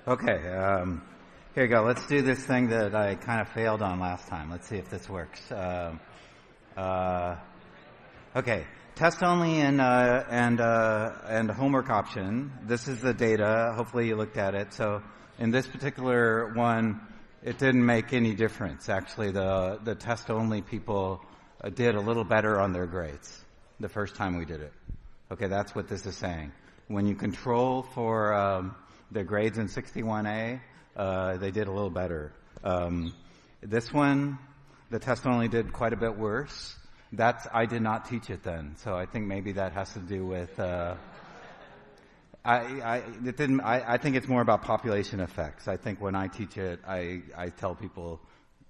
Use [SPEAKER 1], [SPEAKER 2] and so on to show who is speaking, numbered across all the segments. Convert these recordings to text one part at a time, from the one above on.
[SPEAKER 1] Okay, here you go. Let's do this thing that I kind of failed on last time. Let's see if this works. Okay, test only and homework option. This is the data. Hopefully you looked at it. So in this particular one, it didn't make any difference. Actually, the test only people did a little better on their grades the first time we did it. Okay, that's what this is saying. When you control for their grades in 61A, they did a little better. This one, the test only did quite a bit worse. I did not teach it then, so I think maybe that has to do with. I think it's more about population effects. I think when I teach it, I tell people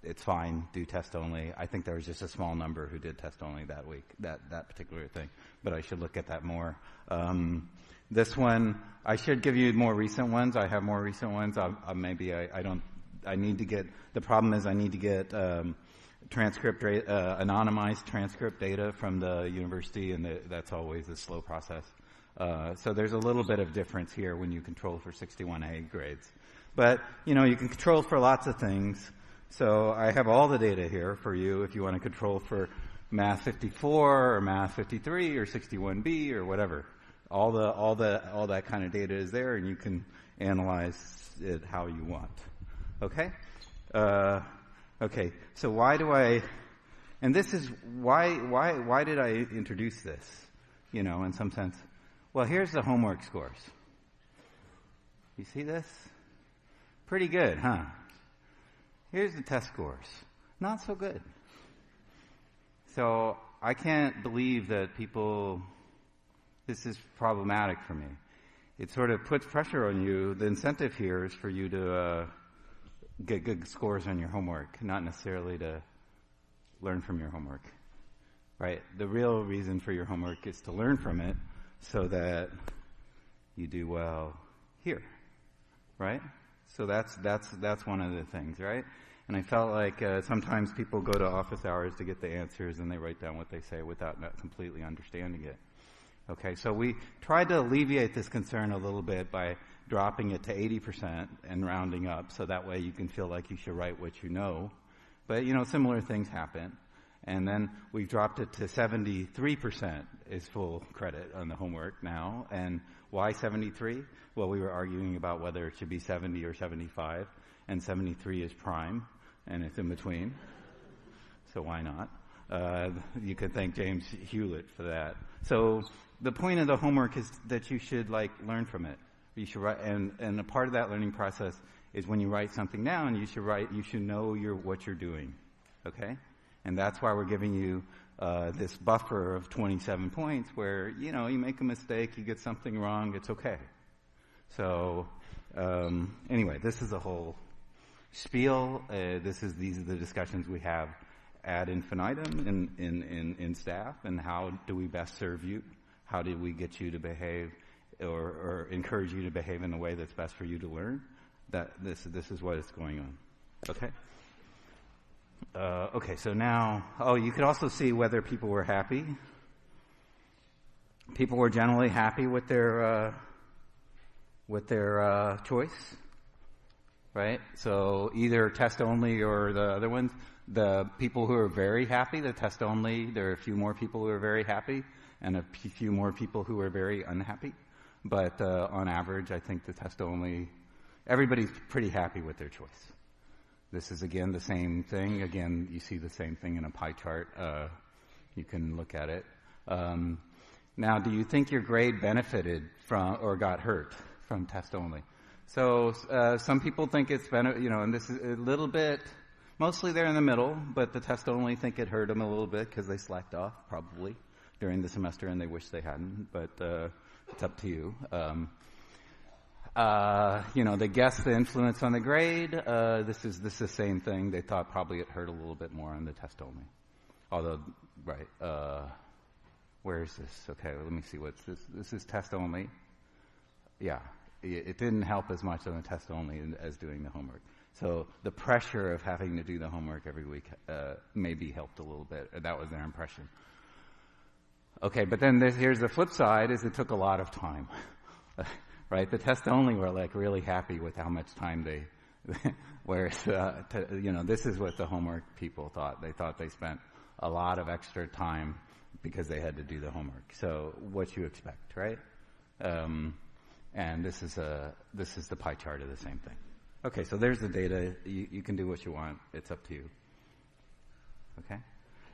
[SPEAKER 1] it's fine, do test only. I think there was just a small number who did test only that week, that particular thing. But I should look at that more. This one, I should give you more recent ones. I have more recent ones. I need to get, the problem is I need to get anonymized transcript data from the university, and that's always a slow process. So there's a little bit of difference here when you control for 61A grades. But, you can control for lots of things. So I have all the data here for you if you want to control for Math 54 or Math 53 or 61B or whatever. All that kind of data is there, and you can analyze it how you want. Okay? Okay. So and this is why did I introduce this? In some sense. Well, here's the homework scores. You see this? Pretty good, huh? Here's the test scores. Not so good. So I can't believe that this is problematic for me. It sort of puts pressure on you. The incentive here is for you to get good scores on your homework, not necessarily to learn from your homework, right? The real reason for your homework is to learn from it so that you do well here, right? So that's one of the things, right? And I felt like sometimes people go to office hours to get the answers and they write down what they say without not completely understanding it. Okay, so we tried to alleviate this concern a little bit by dropping it to 80% and rounding up, so that way you can feel like you should write what you know. But, similar things happen. And then we've dropped it to 73% is full credit on the homework now. And why 73? Well, we were arguing about whether it should be 70 or 75, and 73 is prime, and it's in between. So why not? You could thank James Hewlett for that. So the point of the homework is that you should learn from it. You should write, and a part of that learning process is when you write something down, you should know what you're doing. Okay? And that's why we're giving you this buffer of 27 points where, you make a mistake, you get something wrong, it's okay. So, anyway, this is a whole spiel. These are the discussions we have ad infinitum in staff, and how do we best serve you? How do we get you to behave or encourage you to behave in a way that's best for you to learn? This is what is going on. Okay? Okay, so now, you could also see whether people were happy. People were generally happy with their choice, right? So either test only or the other ones. The people who are very happy, the test only, there are a few more people who are very happy, and a few more people who are very unhappy. But on average, I think the test only, everybody's pretty happy with their choice. This is, again, the same thing. Again, you see the same thing in a pie chart. You can look at it. Now, do you think your grade benefited from or got hurt from test only? So some people think it's and this is a little bit, mostly they're in the middle, but the test only think it hurt them a little bit because they slacked off probably during the semester and they wish they hadn't, but it's up to you. They guessed the influence on the grade. This is the same thing. They thought probably it hurt a little bit more on the test only. Although, right, where is this? Okay, let me see what's this. This is test only. Yeah, it didn't help as much on the test only as doing the homework. So the pressure of having to do the homework every week maybe helped a little bit. That was their impression. Okay, but then here's the flip side, is it took a lot of time. right? The test only were like really happy with how much time they, whereas, this is what the homework people thought. They thought they spent a lot of extra time because they had to do the homework. So what you expect, right? And this is the pie chart of the same thing. Okay, so there's the data. You can do what you want. It's up to you. Okay?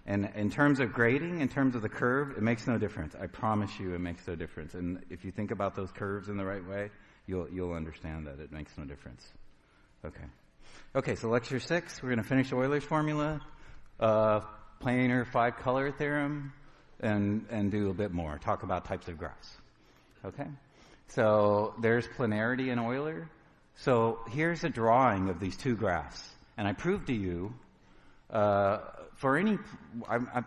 [SPEAKER 1] And in terms of grading, in terms of the curve, it makes no difference. I promise you it makes no difference. And if you think about those curves in the right way, you'll understand that it makes no difference. Okay. Okay, so lecture 6, we're going to finish Euler's formula, planar 5-color theorem, and do a bit more. Talk about types of graphs. Okay? So there's planarity in Euler. So here's a drawing of these two graphs. And I proved to you, I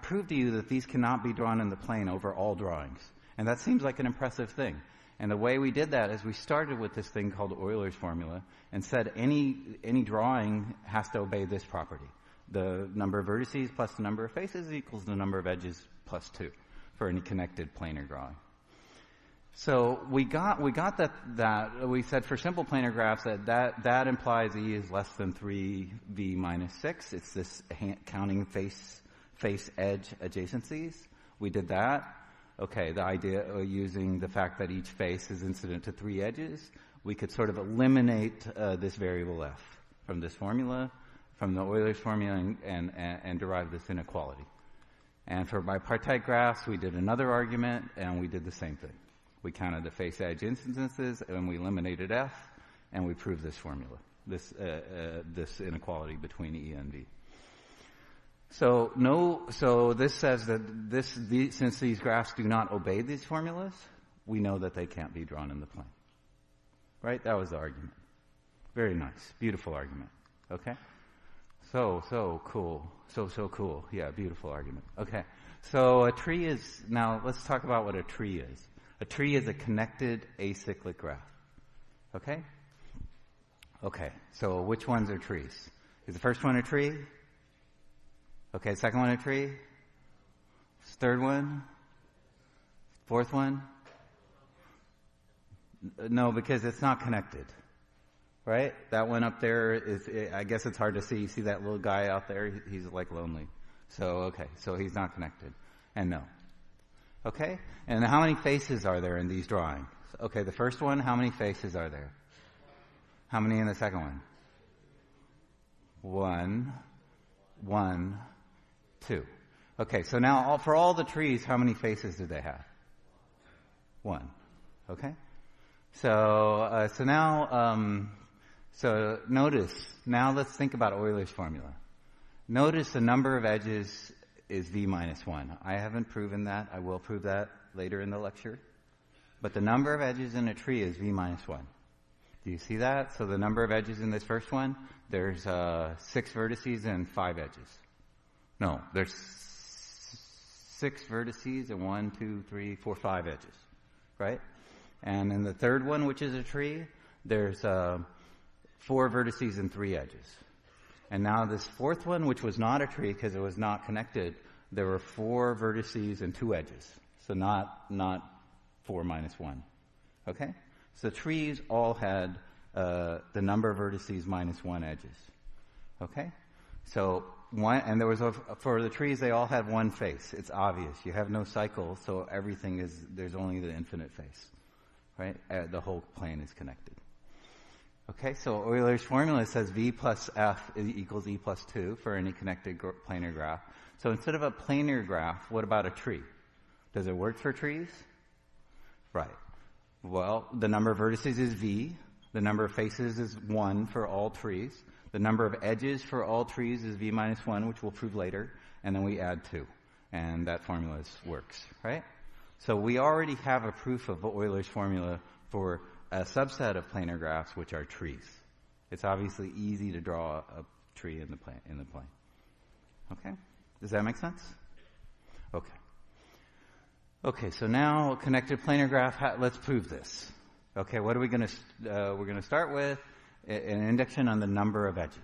[SPEAKER 1] proved to you that these cannot be drawn in the plane over all drawings. And that seems like an impressive thing. And the way we did that is we started with this thing called Euler's formula and said any drawing has to obey this property. The number of vertices plus the number of faces equals the number of edges plus 2 for any connected planar drawing. So we got that we said for simple planar graphs that implies E is less than 3V minus 6. It's this counting face edge adjacencies. We did that. Okay, the idea of using the fact that each face is incident to 3 edges, we could sort of eliminate this variable f from this formula, from the Euler's formula, and derive this inequality. And for bipartite graphs, we did another argument, and we did the same thing. We counted the face edge instances, and we eliminated f, and we proved this formula, this inequality between E and V. So this says that since these graphs do not obey these formulas, we know that they can't be drawn in the plane. Right? That was the argument. Very nice. Beautiful argument. Okay? So cool. So cool. Yeah, beautiful argument. Okay. So a tree is, now let's talk about what a tree is. A tree is a connected acyclic graph. Okay? Okay. So which ones are trees? Is the first one a tree? Okay, second one a tree? Third one? Fourth one? No, because it's not connected. Right? That one up there is, I guess it's hard to see. You see that little guy out there? He's like lonely. So, okay, so he's not connected. And no. Okay? And how many faces are there in these drawings? Okay, the first one, how many faces are there? How many in the second one? One, 2. Okay, so now for all the trees, how many faces do they have? 1. Okay? So now notice, now let's think about Euler's formula. Notice the number of edges is V minus 1. I haven't proven that. I will prove that later in the lecture. But the number of edges in a tree is V minus 1. Do you see that? So the number of edges in this first one, there's 6 vertices and 5 edges. No, there's 6 vertices and 1, 2, 3, 4, 5 edges. Right? And in the third one, which is a tree, there's 4 vertices and 3 edges. And now this fourth one, which was not a tree because it was not connected, there were 4 vertices and 2 edges. So not 4 minus 1. Okay? So trees all had the number of vertices minus 1 edges. Okay? So and there was for the trees, they all had one face. It's obvious. You have no cycle, so there's only the infinite face. Right? The whole plane is connected. Okay, so Euler's formula says V plus F equals E plus 2 for any connected planar graph. So instead of a planar graph, what about a tree? Does it work for trees? Right. Well, the number of vertices is V. The number of faces is 1 for all trees. The number of edges for all trees is V minus 1, which we'll prove later. And then we add 2. And that formula works, right? So we already have a proof of Euler's formula for a subset of planar graphs, which are trees. It's obviously easy to draw a tree in the plane. Okay? Does that make sense? Okay. Okay, so now connected planar graph, let's prove this. Okay, what are we going to, we're going to start with an induction on the number of edges.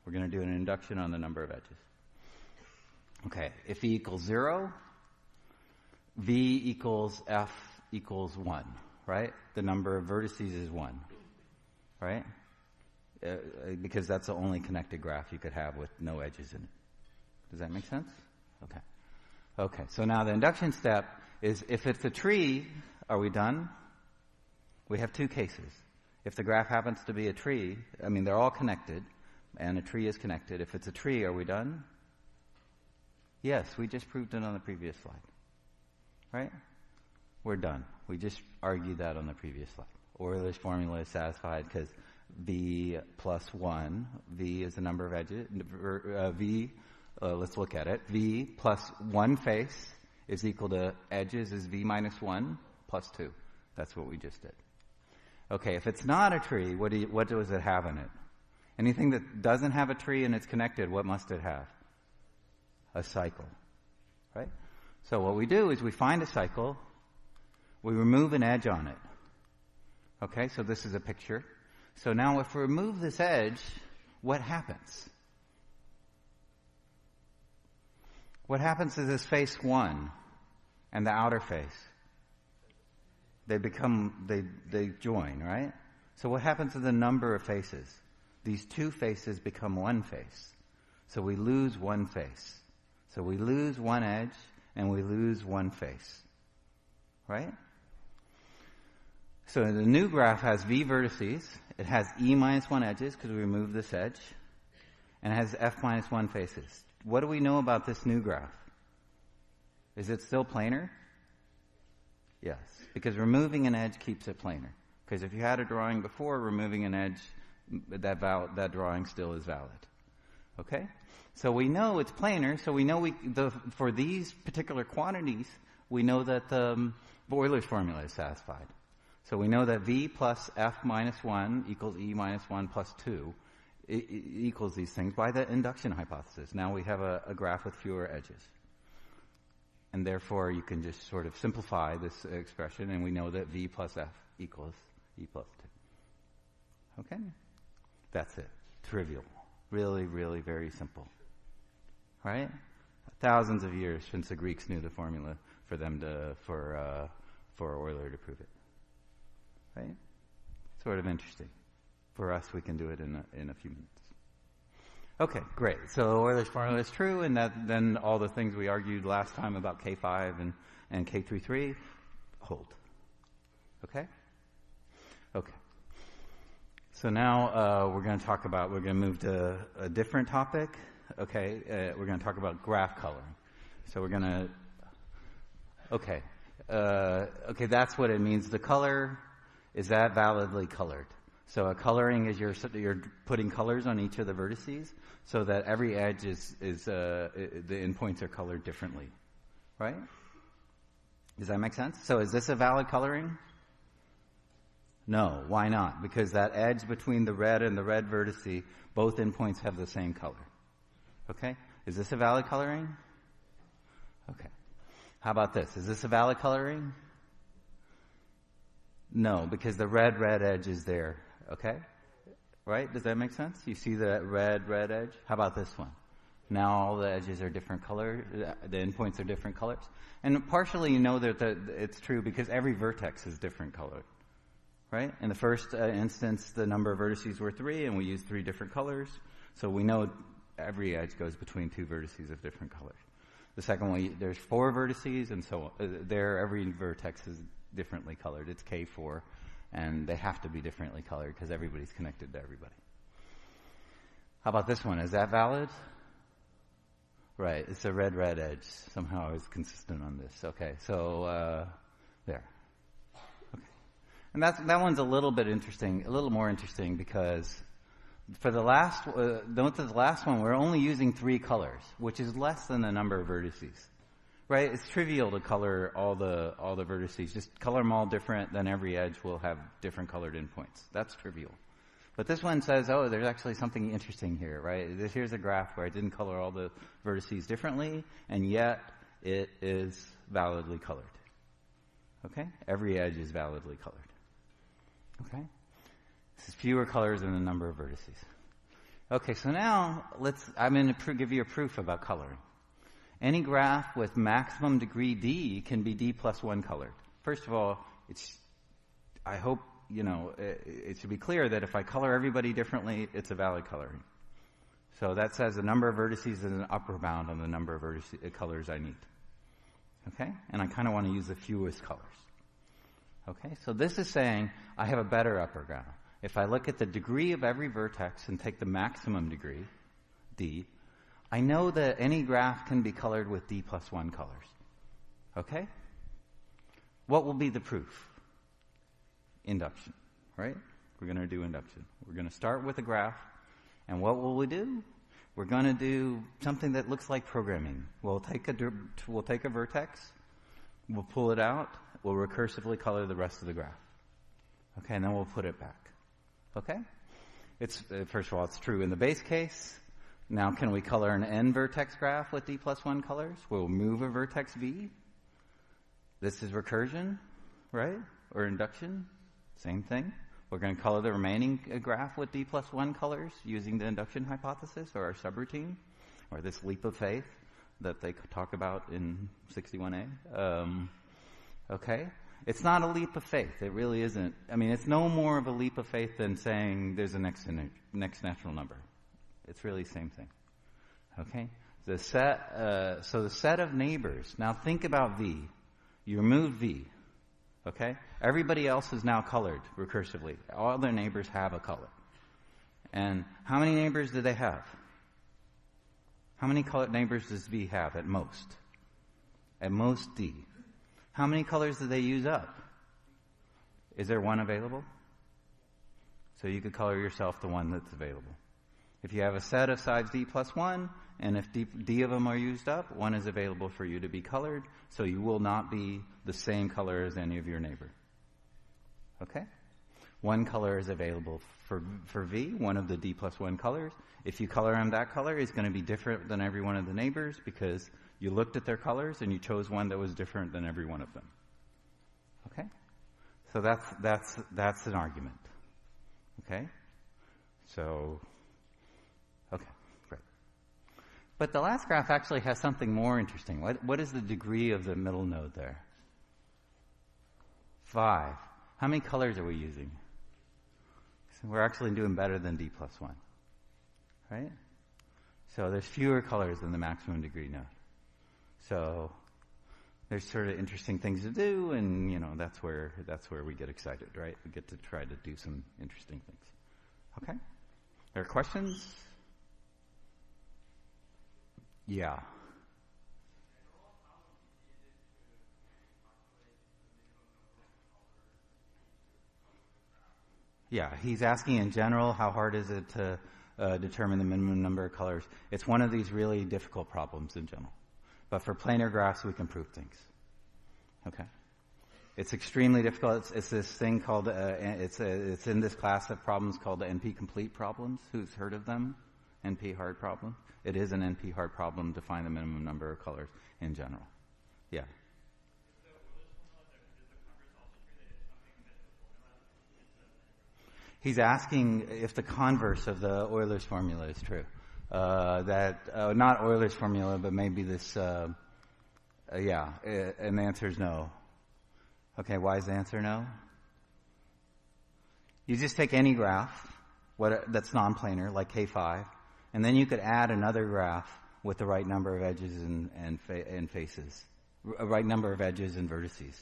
[SPEAKER 1] We're going to do an induction on the number of edges. Okay, if E equals 0, V equals F equals 1. right? The number of vertices is 1, right? Because that's the only connected graph you could have with no edges in it. Does that make sense? Okay. Okay, so now the induction step is, if it's a tree, are we done? We have 2 cases. If the graph happens to be a tree, I mean, they're all connected, and a tree is connected. If it's a tree, are we done? Yes, we just proved it on the previous slide. Right? We're done. We just argued that on the previous slide. Euler's formula is satisfied because V plus 1, V is the number of edges, let's look at it. V plus 1 face is equal to edges is V minus 1 plus 2. That's what we just did. Okay, if it's not a tree, what does it have in it? Anything that doesn't have a tree and it's connected, what must it have? A cycle, right? So what we do is we find a cycle, we remove an edge on it. Okay, so this is a picture. So now if we remove this edge, what happens? What happens is this face 1 and the outer face. They join, right? So what happens to the number of faces? These 2 faces become 1 face. So we lose 1 face. So we lose 1 edge and we lose 1 face. Right? So the new graph has V vertices. It has E minus 1 edges because we removed this edge. And it has F minus 1 faces. What do we know about this new graph? Is it still planar? Yes, because removing an edge keeps it planar. Because if you had a drawing before, removing an edge, that drawing still is valid. Okay? So we know it's planar, so we know for these particular quantities, we know that the Euler's formula is satisfied. So we know that V plus F minus 1 equals E minus 1 plus 2 equals these things by the induction hypothesis. Now we have a graph with fewer edges. And therefore, you can just sort of simplify this expression, and we know that V plus F equals E plus 2. Okay? That's it. Trivial. Really, really very simple. Right? Thousands of years since the Greeks knew the formula for Euler to prove it. Right? Sort of interesting. For us, we can do it in a few minutes. Okay, great. So Euler's formula is true, and then all the things we argued last time about K5 and K33 hold. Okay? Okay. So now we're going to move to a different topic. Okay, we're going to talk about graph coloring. So we're going to, okay, that's what it means. The color, is that validly colored? So a coloring is you're putting colors on each of the vertices so that every edge the endpoints are colored differently, right? Does that make sense? So is this a valid coloring? No. Why not? Because that edge between the red and the red vertice, both endpoints have the same color. Okay? Is this a valid coloring? Okay. How about this? Is this a valid coloring? No, because the red edge is there. Okay? Right? Does that make sense? You see the red edge? How about this one? Now all the edges are different color. The endpoints are different colors. And partially you know that it's true because every vertex is different color. Right? In the first instance, the number of vertices were 3, and we used 3 different colors. So we know every edge goes between 2 vertices of different colors. The second one, there's 4 vertices, and so every vertex is differently colored. It's K4, and they have to be differently colored because everybody's connected to everybody. How about this one? Is that valid? Right, it's a red edge. Somehow I was consistent on this. Okay, so there. Okay, and that one's a little bit interesting, a little more interesting because for the last, note that the last one we're only using 3 colors, which is less than the number of vertices. Right? It's trivial to color all the vertices. Just color them all different, then every edge will have different colored endpoints. That's trivial. But this one says, oh, there's actually something interesting here, right? Here's a graph where I didn't color all the vertices differently, and yet it is validly colored. Okay? Every edge is validly colored. Okay? This is fewer colors than the number of vertices. Okay, so now I'm going to give you a proof about coloring. Any graph with maximum degree D can be D plus 1 colored. First of all, it's I hope, it should be clear that if I color everybody differently, it's a valid coloring. So that says the number of vertices is an upper bound on the number of colors I need. Okay? And I kind of want to use the fewest colors. Okay? So this is saying I have a better upper bound. If I look at the degree of every vertex and take the maximum degree, D, I know that any graph can be colored with D plus 1 colors. Okay? What will be the proof? Induction, right? We're going to do induction. We're going to start with a graph, and what will we do? We're going to do something that looks like programming. We'll take a vertex, we'll pull it out, we'll recursively color the rest of the graph. Okay, and then we'll put it back. Okay? First of all, it's true in the base case. Now, can we color an n vertex graph with D plus 1 colors? We'll move a vertex V. This is recursion, right? Or induction. Same thing. We're going to color the remaining graph with D plus 1 colors using the induction hypothesis or our subroutine, or this leap of faith that they talk about in 61A. Okay? It's not a leap of faith. It really isn't. I mean, it's no more of a leap of faith than saying there's a next natural number. It's really the same thing. Okay? So the set of neighbors. Now think about V. You remove V. Okay? Everybody else is now colored recursively. All their neighbors have a color. And how many neighbors do they have? How many colored neighbors does V have at most? At most D. How many colors do they use up? Is there one available? So you could color yourself the one that's available. If you have a set of size D plus 1, and if D of them are used up, one is available for you to be colored, so you will not be the same color as any of your neighbor. Okay? One color is available for V, one of the D plus 1 colors. If you color him that color, it's going to be different than every one of the neighbors because you looked at their colors and you chose one that was different than every one of them. Okay? So that's an argument. Okay? So, okay, great. But the last graph actually has something more interesting. What is the degree of the middle node there? 5. How many colors are we using? So we're actually doing better than D plus 1. Right? So there's fewer colors than the maximum degree node. So there's sort of interesting things to do, and that's where we get excited, right? We get to try to do some interesting things. Okay? There are questions? Yeah. Yeah, he's asking in general, how hard is it to determine the minimum number of colors? It's one of these really difficult problems in general. But for planar graphs, we can prove things. Okay? It's extremely difficult. It's this thing called, it's in this class of problems called the NP-complete problems. Who's heard of them? NP-hard problem? It is an NP-hard problem to find the minimum number of colors in general. Yeah. He's asking if the converse of the Euler's formula is true. Not Euler's formula, but maybe this, and the answer is no. Okay, why is the answer no? You just take any graph that's non-planar, like K5, and then you could add another graph with the right number of edges and faces, right number of edges and vertices,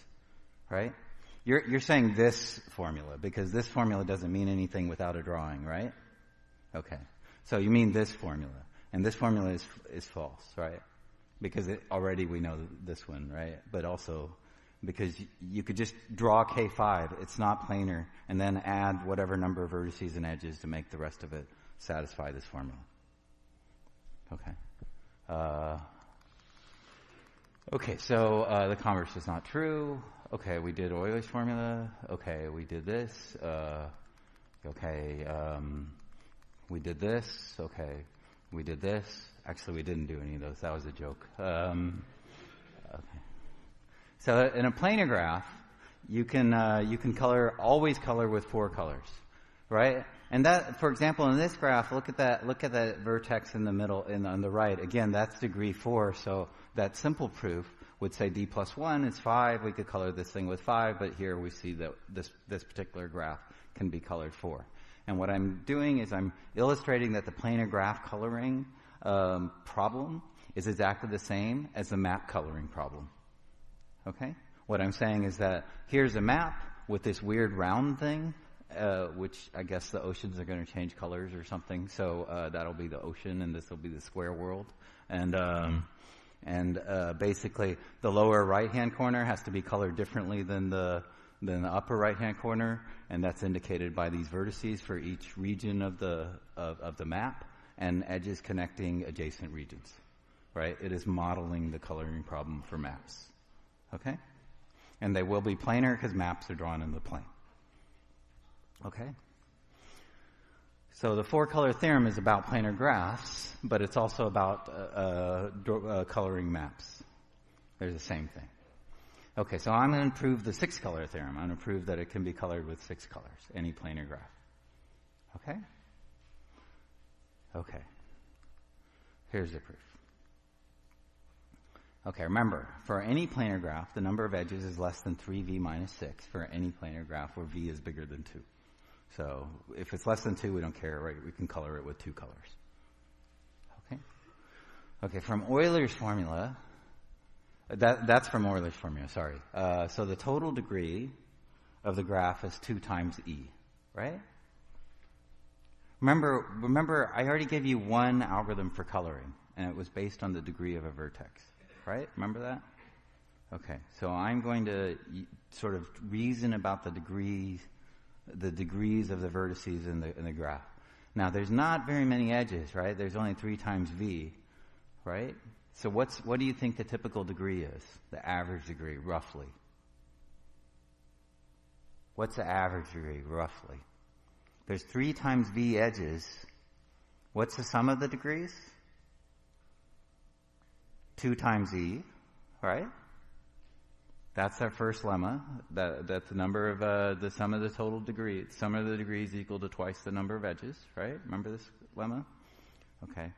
[SPEAKER 1] right? You're saying this formula, because this formula doesn't mean anything without a drawing, right? Okay. So you mean this formula. And this formula is false, right? Because already we know this one, right? But also because you could just draw K5, it's not planar, and then add whatever number of vertices and edges to make the rest of it satisfy this formula. Okay. Okay, so the converse is not true. Okay, we did Euler's formula. Okay, we did this. We did this. Okay, we did this. Actually, we didn't do any of those. That was a joke. Okay. So in a planar graph, you can always color with 4 colors, right? And that, for example, in this graph, look at that vertex in the middle, on the right. Again, that's degree 4. So that simple proof. would say d plus 1 is 5. We could color this thing with 5, but here we see that this particular graph can be colored 4. And what I'm doing is I'm illustrating that the planar graph coloring problem is exactly the same as the map coloring problem. Okay? What I'm saying is that here's a map with this weird round thing, which I guess the oceans are going to change colors or something. So that'll be the ocean, and this will be the square world. And basically, the lower right-hand corner has to be colored differently than the upper right-hand corner, and that's indicated by these vertices for each region of the map and edges connecting adjacent regions. Right? It is modeling the coloring problem for maps. Okay? And they will be planar because maps are drawn in the plane. Okay? So the four-color theorem is about planar graphs, but it's also about coloring maps. They're the same thing. Okay, so I'm going to prove the six-color theorem. I'm going to prove that it can be colored with 6 colors, any planar graph. Okay? Okay. Here's the proof. Okay, remember, for any planar graph, the number of edges is less than 3v minus 6 for any planar graph where v is bigger than 2. So if it's less than 2, we don't care, right? We can color it with 2 colors. Okay? Okay, from Euler's formula, that's from Euler's formula, sorry. So the total degree of the graph is 2 times e, right? Remember, I already gave you one algorithm for coloring, and it was based on the degree of a vertex. Right? Remember that? Okay. So I'm going to sort of reason about the degrees of the vertices in the graph. Now, there's not very many edges, right? There's only 3 times v, right? So what do you think the typical degree is? The average degree, roughly. What's the average degree, roughly? There's 3 times v edges. What's the sum of the degrees? 2 times e, right? That's our first lemma. That's the number of the sum of the total degree. Sum of the degrees equal to twice the number of edges, right? Remember this lemma? Okay.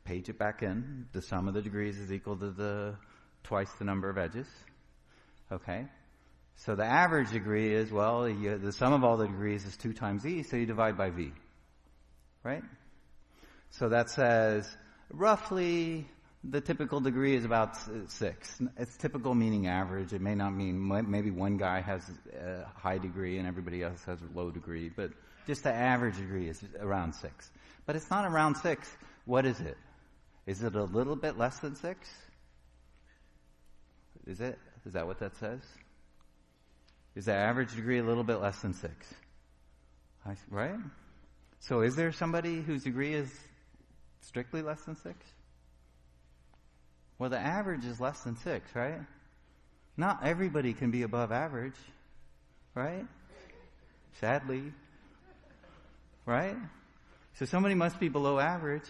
[SPEAKER 1] Page it back in. The sum of the degrees is equal to twice the number of edges. Okay. So the average degree is, well, the sum of all the degrees is 2 times e, so you divide by v, right? So that says roughly the typical degree is about 6. It's typical meaning average. It may not mean, maybe one guy has a high degree and everybody else has a low degree, but just the average degree is around 6. But it's not around 6. What is it? Is it a little bit less than 6? Is it? Is that what that says? Is the average degree a little bit less than 6? Right? So is there somebody whose degree is strictly less than 6? Well, the average is less than 6, right? Not everybody can be above average, right? Sadly. Right? So somebody must be below average.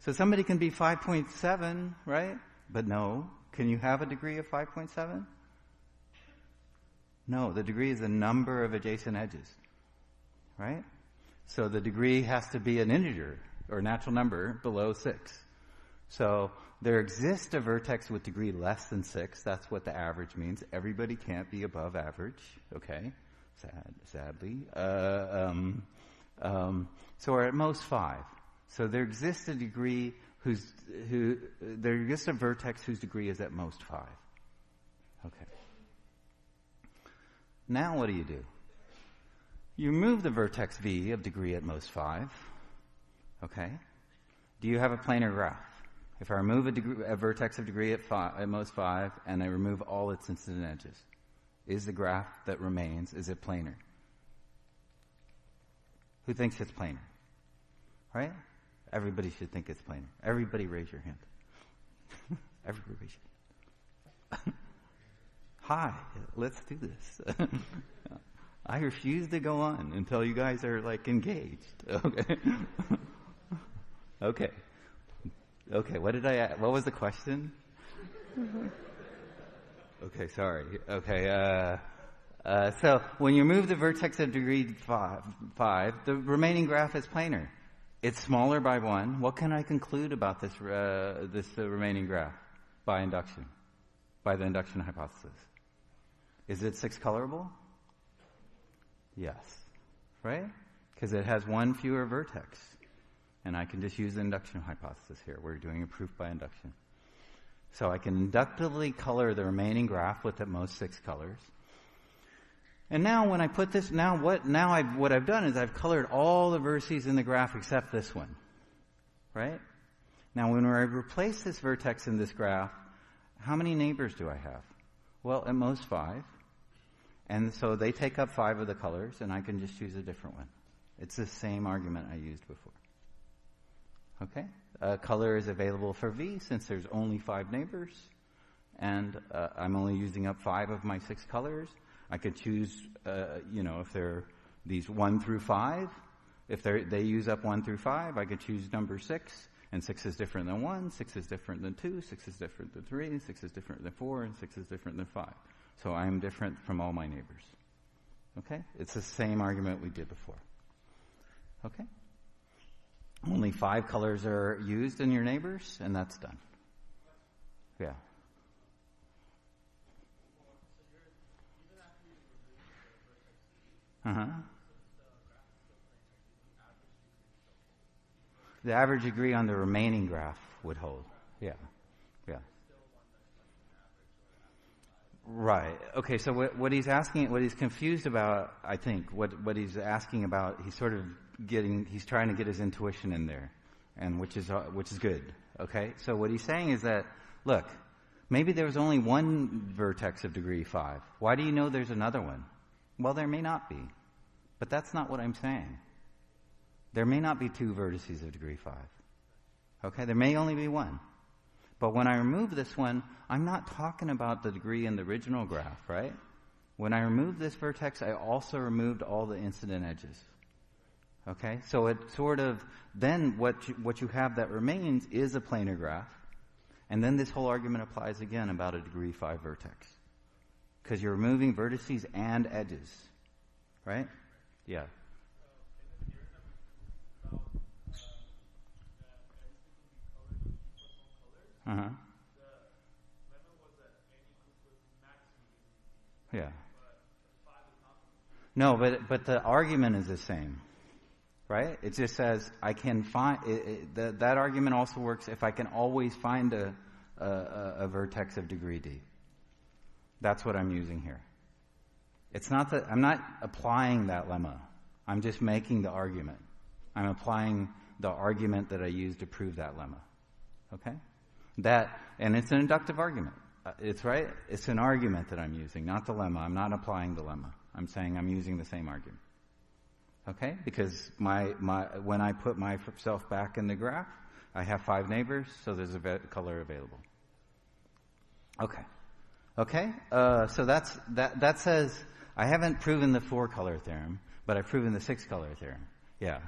[SPEAKER 1] So somebody can be 5.7, right? But no. Can you have a degree of 5.7? No, the degree is the number of adjacent edges, right? So the degree has to be an integer or natural number below 6. So there exists a vertex with degree less than 6. That's what the average means. Everybody can't be above average. Okay, sadly. So we're at most 5. So there exists a degree there exists a vertex whose degree is at most 5. Okay. Now what do? You remove the vertex v of degree at most 5. Okay. Do you have a planar graph? If I remove a vertex of degree at most 5, and I remove all its incident edges, is the graph that remains, is it planar? Who thinks it's planar? Right? Everybody should think it's planar. Everybody raise your hand. Everybody raise your hand. Hi, let's do this. I refuse to go on until you guys are engaged. Okay. Okay. Okay, what was the question? Okay, sorry. Okay, so when you remove the vertex of degree 5, the remaining graph is planar. It's smaller by 1. What can I conclude about this remaining graph by induction? by the induction hypothesis? Is it 6 colorable? Yes. Right? Because it has one fewer vertex. And I can just use the induction hypothesis here. We're doing a proof by induction. So I can inductively color the remaining graph with at most 6 colors. And now when I put this, what I've done is I've colored all the vertices in the graph except this one. Right? Now when I replace this vertex in this graph, how many neighbors do I have? Well, at most 5. And so they take up 5 of the colors, and I can just choose a different one. It's the same argument I used before. Okay? Color is available for V since there's only 5 neighbors, and I'm only using up 5 of my 6 colors. I could choose, if they're these 1 through 5. If they use up 1 through 5, I could choose number 6, and 6 is different than 1, 6 is different than 2, 6 is different than 3, 6 is different than 4, and 6 is different than 5. So I'm different from all my neighbors. Okay? It's the same argument we did before. Okay? Only 5 colors are used in your neighbors, and that's done. Yeah. Uh-huh. The average degree on the remaining graph would hold. Yeah. Yeah. Right. Okay, so what he's asking, what he's confused about, I think, what he's asking about, he's trying to get his intuition in there, and which is good. Okay? So what he's saying is that, look, maybe there was only one vertex of degree 5. Why do you know there's another one? Well, there may not be. But that's not what I'm saying. There may not be 2 vertices of degree 5. Okay? There may only be 1. But when I remove this one, I'm not talking about the degree in the original graph, right? When I remove this vertex, I also removed all the incident edges. Okay? So it sort of, then what you have that remains is a planar graph. And then this whole argument applies again about a degree 5 vertex. Because you're removing vertices and edges. Right? Yeah. Uh-huh. Yeah. No, but the argument is the same. Right? It just says I can find that argument also works if I can always find a vertex of degree D. That's what I'm using here. It's not that I'm not applying that lemma. I'm just making the argument. I'm applying the argument that I used to prove that lemma. Okay? And it's an inductive argument. It's right. It's an argument that I'm using, not the lemma. I'm not applying the lemma. I'm saying I'm using the same argument. Okay? Because when I put myself back in the graph, I have 5 neighbors, so there's a color available. Okay. Okay? So that says I haven't proven the 4-color theorem, but I've proven the 6-color theorem. Yeah.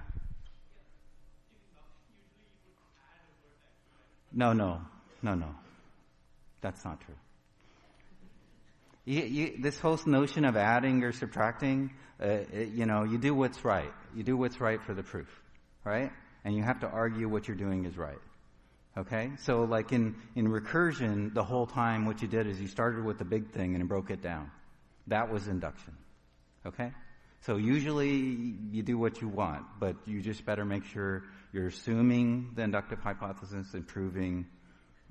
[SPEAKER 1] No. That's not true. This whole notion of adding or subtracting, you do what's right. You do what's right for the proof, right? And you have to argue what you're doing is right. Okay? So like in recursion, the whole time what you did is you started with the big thing and broke it down. That was induction. Okay? So usually you do what you want, but you just better make sure you're assuming the inductive hypothesis and proving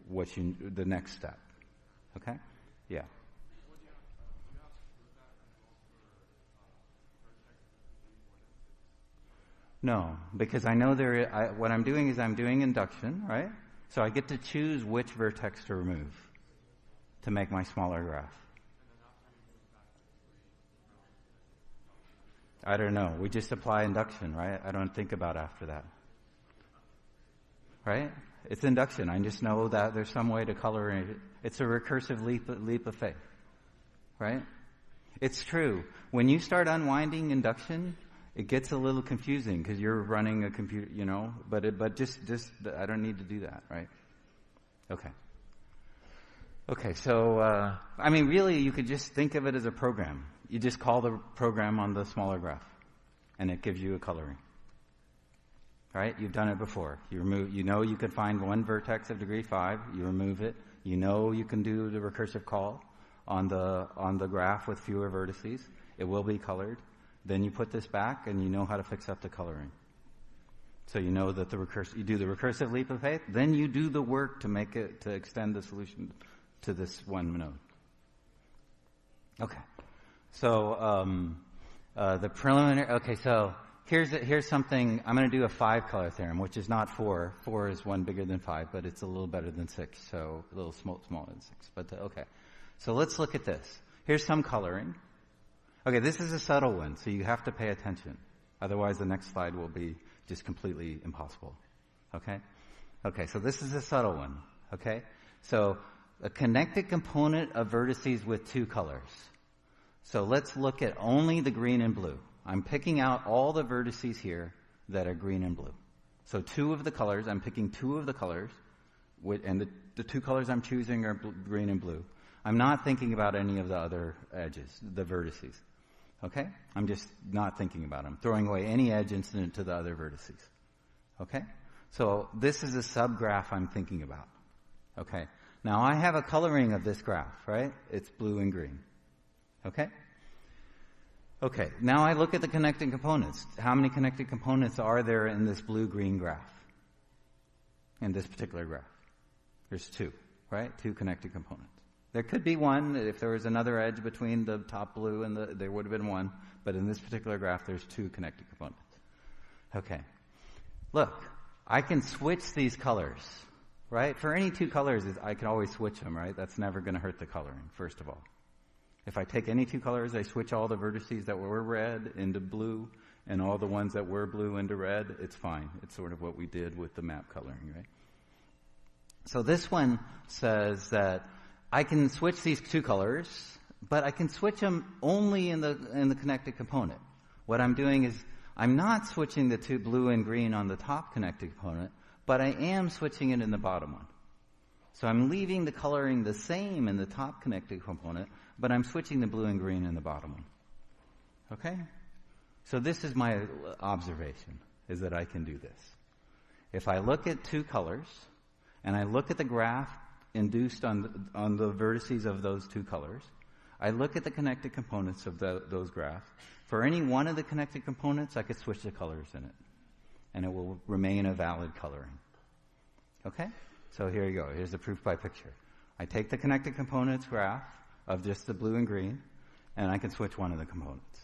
[SPEAKER 1] the next step. Okay? Yeah. No, because I know what I'm doing is I'm doing induction, right? So I get to choose which vertex to remove to make my smaller graph. I don't know. We just apply induction, right? I don't think about after that. Right? It's induction. I just know that there's some way to color it. It's a recursive leap of faith. Right? It's true. When you start unwinding induction, it gets a little confusing because you're running a computer, but just I don't need to do that, right? Okay. Okay, so, really you could just think of it as a program. You just call the program on the smaller graph, and it gives you a coloring. right? You've done it before. You know you can find one vertex of degree 5. You remove it. You know you can do the recursive call on the graph with fewer vertices. It will be colored. Then you put this back, and you know how to fix up the coloring. So you know that you do the recursive leap of faith. Then you do the work to extend the solution to this one node. Okay. So the preliminary. Okay. So here's something. I'm going to do a 5-color theorem, which is not 4. 4 is one bigger than 5, but it's a little better than 6. So a little smaller than 6. But okay. So let's look at this. Here's some coloring. Okay, this is a subtle one, so you have to pay attention. Otherwise, the next slide will be just completely impossible. Okay? Okay, so this is a subtle one. Okay? So a connected component of vertices with 2 colors. So let's look at only the green and blue. I'm picking out all the vertices here that are green and blue. So 2 of the colors, I'm picking 2 of the colors, and the 2 colors I'm choosing are green and blue. I'm not thinking about any of the other edges, the vertices. Okay? I'm just not thinking about them. Throwing away any edge incident to the other vertices. Okay? So this is a subgraph I'm thinking about. Okay? Now I have a coloring of this graph, right? It's blue and green. Okay? Okay. Now I look at the connected components. How many connected components are there in this blue-green graph? In this particular graph? There's 2, right? 2 connected components. There could be 1. If there was another edge between the top blue and there would have been 1. But in this particular graph, there's 2 connected components. Okay. Look, I can switch these colors, right? For any 2 colors, I can always switch them, right? That's never going to hurt the coloring, first of all. If I take any 2 colors, I switch all the vertices that were red into blue and all the ones that were blue into red, it's fine. It's sort of what we did with the map coloring, right? So this one says that I can switch these 2 colors, but I can switch them only in the connected component. What I'm doing is I'm not switching the 2 blue and green on the top connected component, but I am switching it in the bottom one. So I'm leaving the coloring the same in the top connected component, but I'm switching the blue and green in the bottom one. Okay? So this is my observation, is that I can do this. If I look at 2 colors, and I look at the graph induced on the vertices of those 2 colors, I look at the connected components of those graphs. For any one of the connected components, I could switch the colors in it, and it will remain a valid coloring. Okay? So here you go. Here's the proof by picture. I take the connected components graph of just the blue and green, and I can switch one of the components.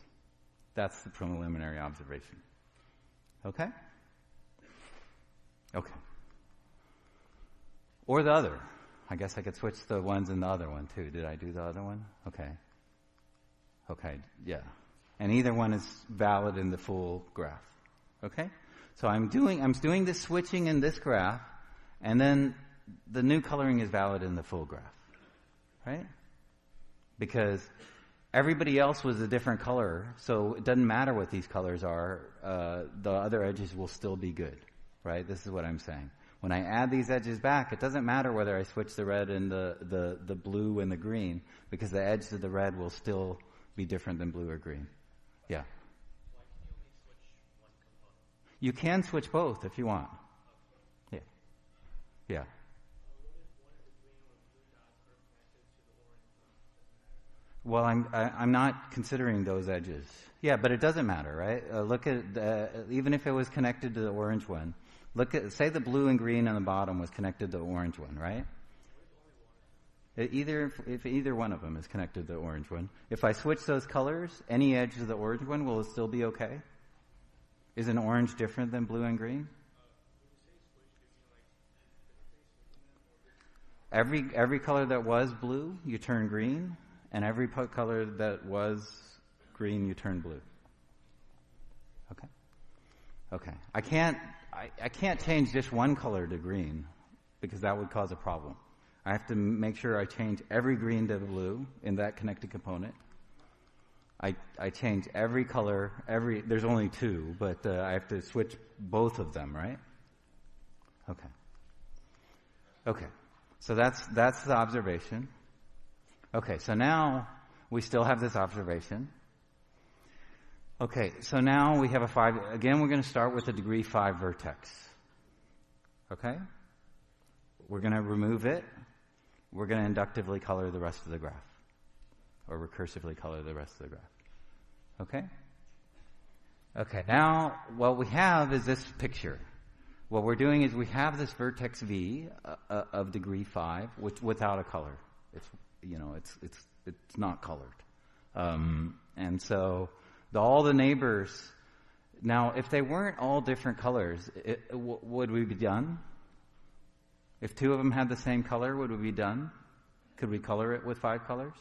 [SPEAKER 1] That's the preliminary observation. Okay? Okay. Or the other. I guess I could switch the ones in the other one too. Did I do the other one? Okay. Okay, yeah. And either one is valid in the full graph. Okay? So I'm doing this switching in this graph, and then the new coloring is valid in the full graph. Right? Because everybody else was a different color, so it doesn't matter what these colors are. The other edges will still be good. Right? This is what I'm saying. When I add these edges back, it doesn't matter whether I switch the red and the blue and the green, because the edge of the red will still be different than blue or green. Yeah.
[SPEAKER 2] Why can you only switch one component?
[SPEAKER 1] You can switch both if you want. Yeah. Yeah.
[SPEAKER 2] What if one of the green or blue dots are connected to the orange one? Doesn't matter.
[SPEAKER 1] Well, I'm not considering those edges. Yeah, but it doesn't matter, right? Look at even if it was connected to the orange one. Look at, say the blue and green on the bottom was connected to the orange one, right? If either one of them is connected to the orange one. If I switch those colors, any edge of the orange one will still be okay? Is an orange different than blue and green? Every color that was blue, you turn green, and every color that was green, you turn blue. Okay? Okay. I can't change just one color to green, because that would cause a problem. I have to make sure I change every green to blue in that connected component. I change every color, there's only 2, but I have to switch both of them, right? Okay. Okay. So that's the observation. Okay, so now we still have this observation. Okay, so now we have a 5. Again, we're going to start with a degree 5 vertex. Okay? We're going to remove it. We're going to inductively color the rest of the graph. Or recursively color the rest of the graph. Okay? Okay, now what we have is this picture. What we're doing is we have this vertex V of degree 5 without a color. It's not colored. And so all the neighbors, now if they weren't all different colors, would we be done? If 2 of them had the same color, would we be done? Could we color it with 5 colors?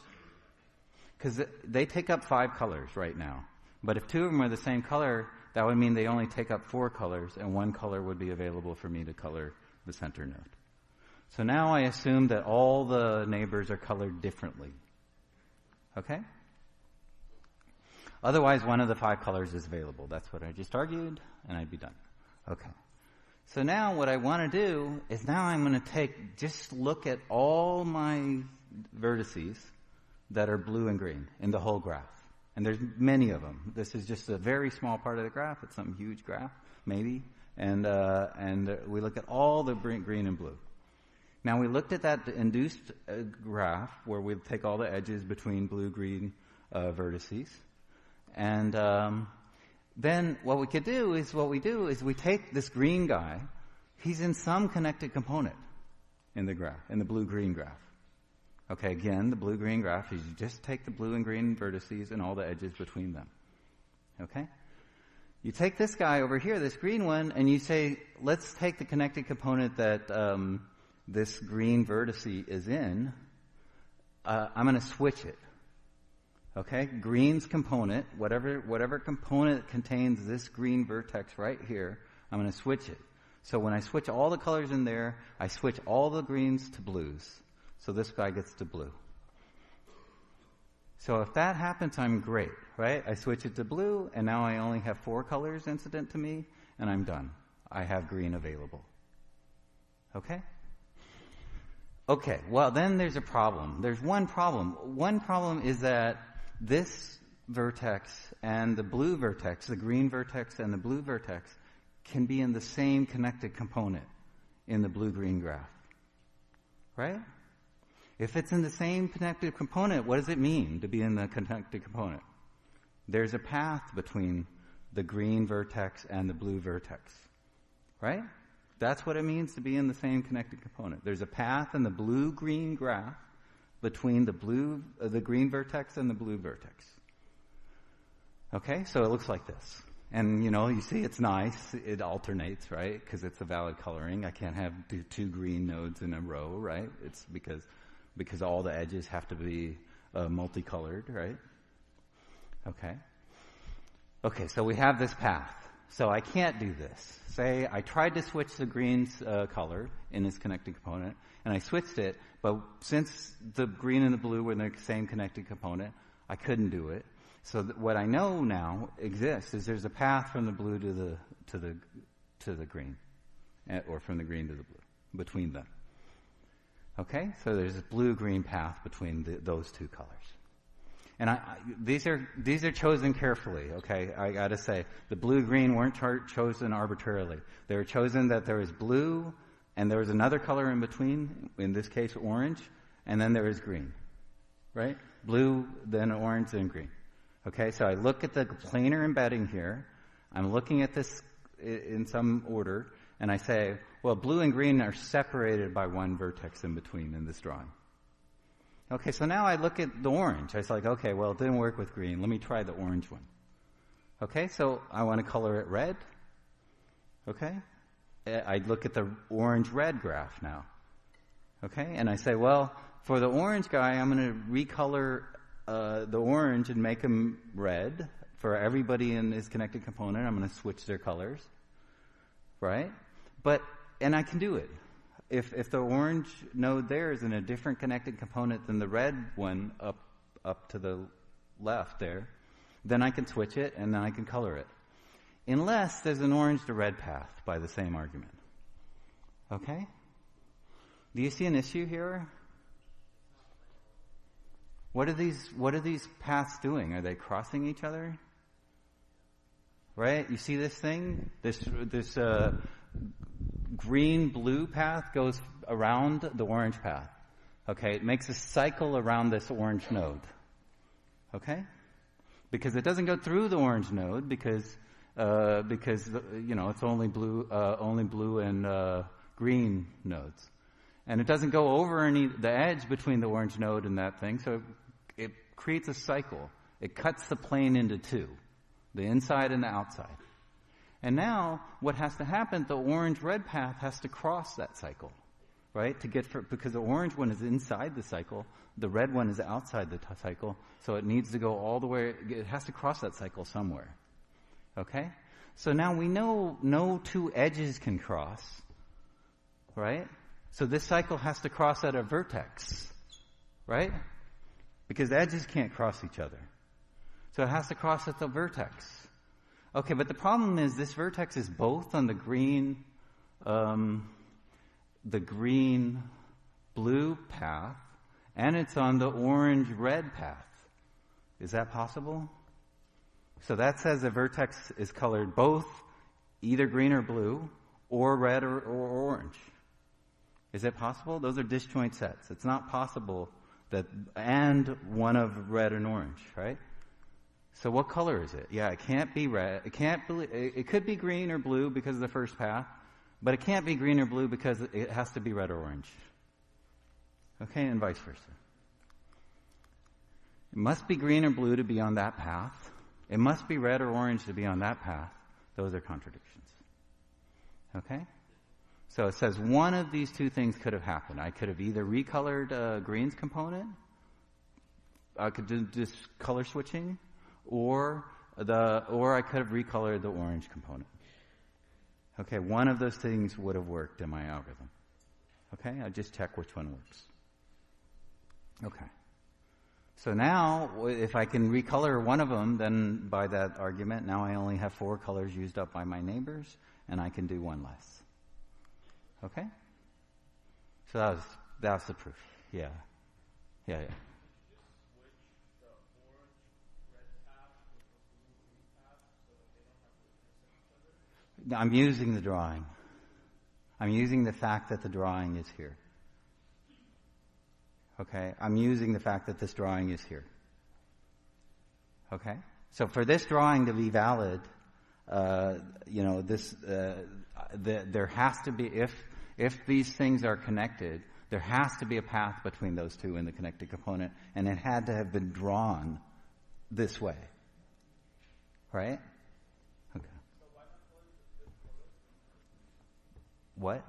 [SPEAKER 1] Because they take up 5 colors right now. But if 2 of them are the same color, that would mean they only take up 4 colors, and 1 color would be available for me to color the center node. So now I assume that all the neighbors are colored differently. Okay? Otherwise, one of the 5 colors is available. That's what I just argued, and I'd be done. Okay. So now what I want to do is now I'm going to just look at all my vertices that are blue and green in the whole graph. And there's many of them. This is just a very small part of the graph. It's some huge graph, maybe. And we look at all the green and blue. Now we looked at that induced graph where we take all the edges between blue-green vertices. And then what we do is we take this green guy. He's in some connected component in the graph, in the blue-green graph. Okay, again, the blue-green graph is you just take the blue and green vertices and all the edges between them. Okay? You take this guy over here, this green one, and you say, let's take the connected component that this green vertice is in. I'm going to switch it. Okay? Green's component, whatever component contains this green vertex right here, I'm going to switch it. So when I switch all the colors in there, I switch all the greens to blues. So this guy gets to blue. So if that happens, I'm great, right? I switch it to blue, and now I only have 4 colors incident to me, and I'm done. I have green available. Okay? Okay, well, then there's a problem. There's one problem. One problem is that this vertex and the blue vertex, the green vertex and the blue vertex, can be in the same connected component in the blue-green graph. Right? If it's in the same connected component, what does it mean to be in the connected component? There's a path between the green vertex and the blue vertex. Right? That's what it means to be in the same connected component. There's a path in the blue-green graph between the green vertex and the blue vertex. Okay? So it looks like this. And, you see it's nice. It alternates, right? Because it's a valid coloring. I can't have 2 green nodes in a row, right? It's because all the edges have to be multicolored, right? Okay. Okay, so we have this path. So I can't do this. Say I tried to switch the green's color in its connected component, and I switched it, but since the green and the blue were in the same connected component, I couldn't do it. So what I know now exists is there's a path from the blue to the green, or from the green to the blue, between them. Okay, so there's a blue-green path between those 2 colors, and these are chosen carefully. Okay, I got to say the blue-green weren't chosen arbitrarily. They were chosen that there was blue, and there was another color in between. In this case, orange, and then there is green. Right, blue, then orange, then green. Okay, so I look at the planar embedding here. I'm looking at this in some order, and I say, well, blue and green are separated by 1 vertex in between in this drawing. Okay, so now I look at the orange. I was like, okay, well, it didn't work with green. Let me try the orange one. Okay, so I want to color it red. Okay, I look at the orange-red graph now. Okay, and I say, well, for the orange guy, I'm going to recolor the orange and make them red. For everybody in his connected component, I'm going to switch their colors. Right? And I can do it. If the orange node there is in a different connected component than the red one up to the left there, then I can switch it and then I can color it. Unless there's an orange to red path by the same argument. Okay? Do you see an issue here? What are these paths doing? Are they crossing each other? right? You see this thing? This green-blue path goes around the orange path. Okay, it makes a cycle around this orange node. Okay? Because it doesn't go through the orange node because it's only blue and green nodes. And it doesn't go over the edge between the orange node and that thing, so it creates a cycle. It cuts the plane into two, the inside and the outside. And now, what has to happen, the orange-red path has to cross that cycle, right? Because the orange one is inside the cycle, the red one is outside the cycle, so it needs to go all the way, it has to cross that cycle somewhere. Okay? So now we know no two edges can cross, right? So this cycle has to cross at a vertex, right? Because the edges can't cross each other. So it has to cross at the vertex. Okay, but the problem is this vertex is both on the green-blue path, and it's on the orange-red path. Is that possible? So that says the vertex is colored both either green or blue, or red or orange. Is it possible? Those are disjoint sets. It's not possible and one of red and orange, right? So what color is it? Yeah, it can't be red. It could be green or blue because of the first path, but it can't be green or blue because it has to be red or orange. Okay, and vice versa. It must be green or blue to be on that path. It must be red or orange to be on that path. Those are contradictions. Okay? So it says one of these two things could have happened. I could have either recolored green's component, I could do this color switching, or I could have recolored the orange component. Okay, one of those things would have worked in my algorithm. Okay, I just check which one works. Okay. So now, if I can recolor one of them, then by that argument, now I only have 4 colors used up by my neighbors, and I can do one less. Okay? So that's the proof. Yeah. I'm using the drawing. I'm using the fact that the drawing is here. Okay? I'm using the fact that this drawing is here. Okay? So for this drawing to be valid, there has to be, if these things are connected, there has to be a path between those two in the connected component, and it had to have been drawn this way. Right? Okay. What?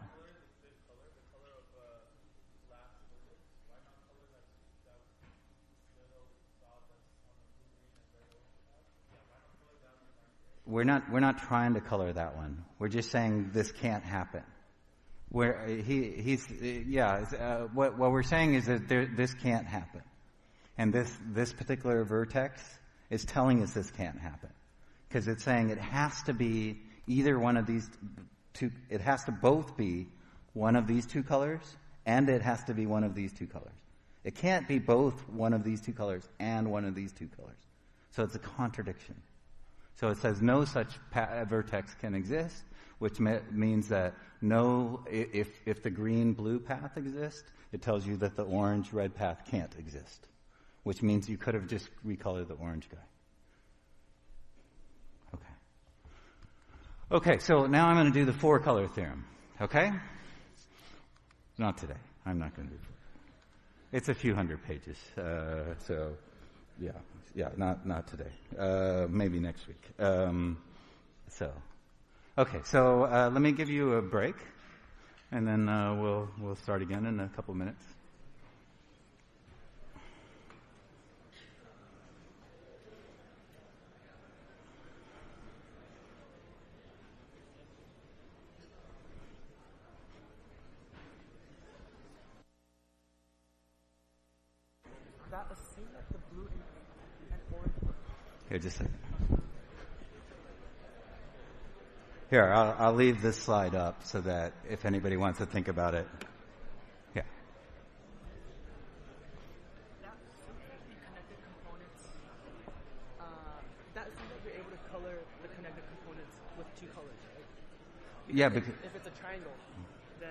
[SPEAKER 1] We're not trying to color that one. We're just saying this can't happen. What we're saying is that this can't happen, and this particular vertex is telling us this can't happen because it's saying it has to be either one of these two. It has to both be one of these two colors, and it has to be one of these two colors. It can't be both one of these two colors and one of these two colors. So it's a contradiction. So it says no such vertex can exist, which means that if the green-blue path exists, it tells you that the orange-red path can't exist, which means you could have just recolored the orange guy. Okay, so now I'm going to do the 4-color theorem. Okay? Not today. I'm not going to do it. It's a few hundred pages, so not today. Maybe next week. Let me give you a break, and then we'll start again in a couple minutes. Here, just a second. Here, I'll leave this slide up so that if anybody wants to think about it. Yeah.
[SPEAKER 3] That seems like the connected components. That seems like you're able to color the connected components
[SPEAKER 1] Yeah, because
[SPEAKER 2] If it's a triangle, then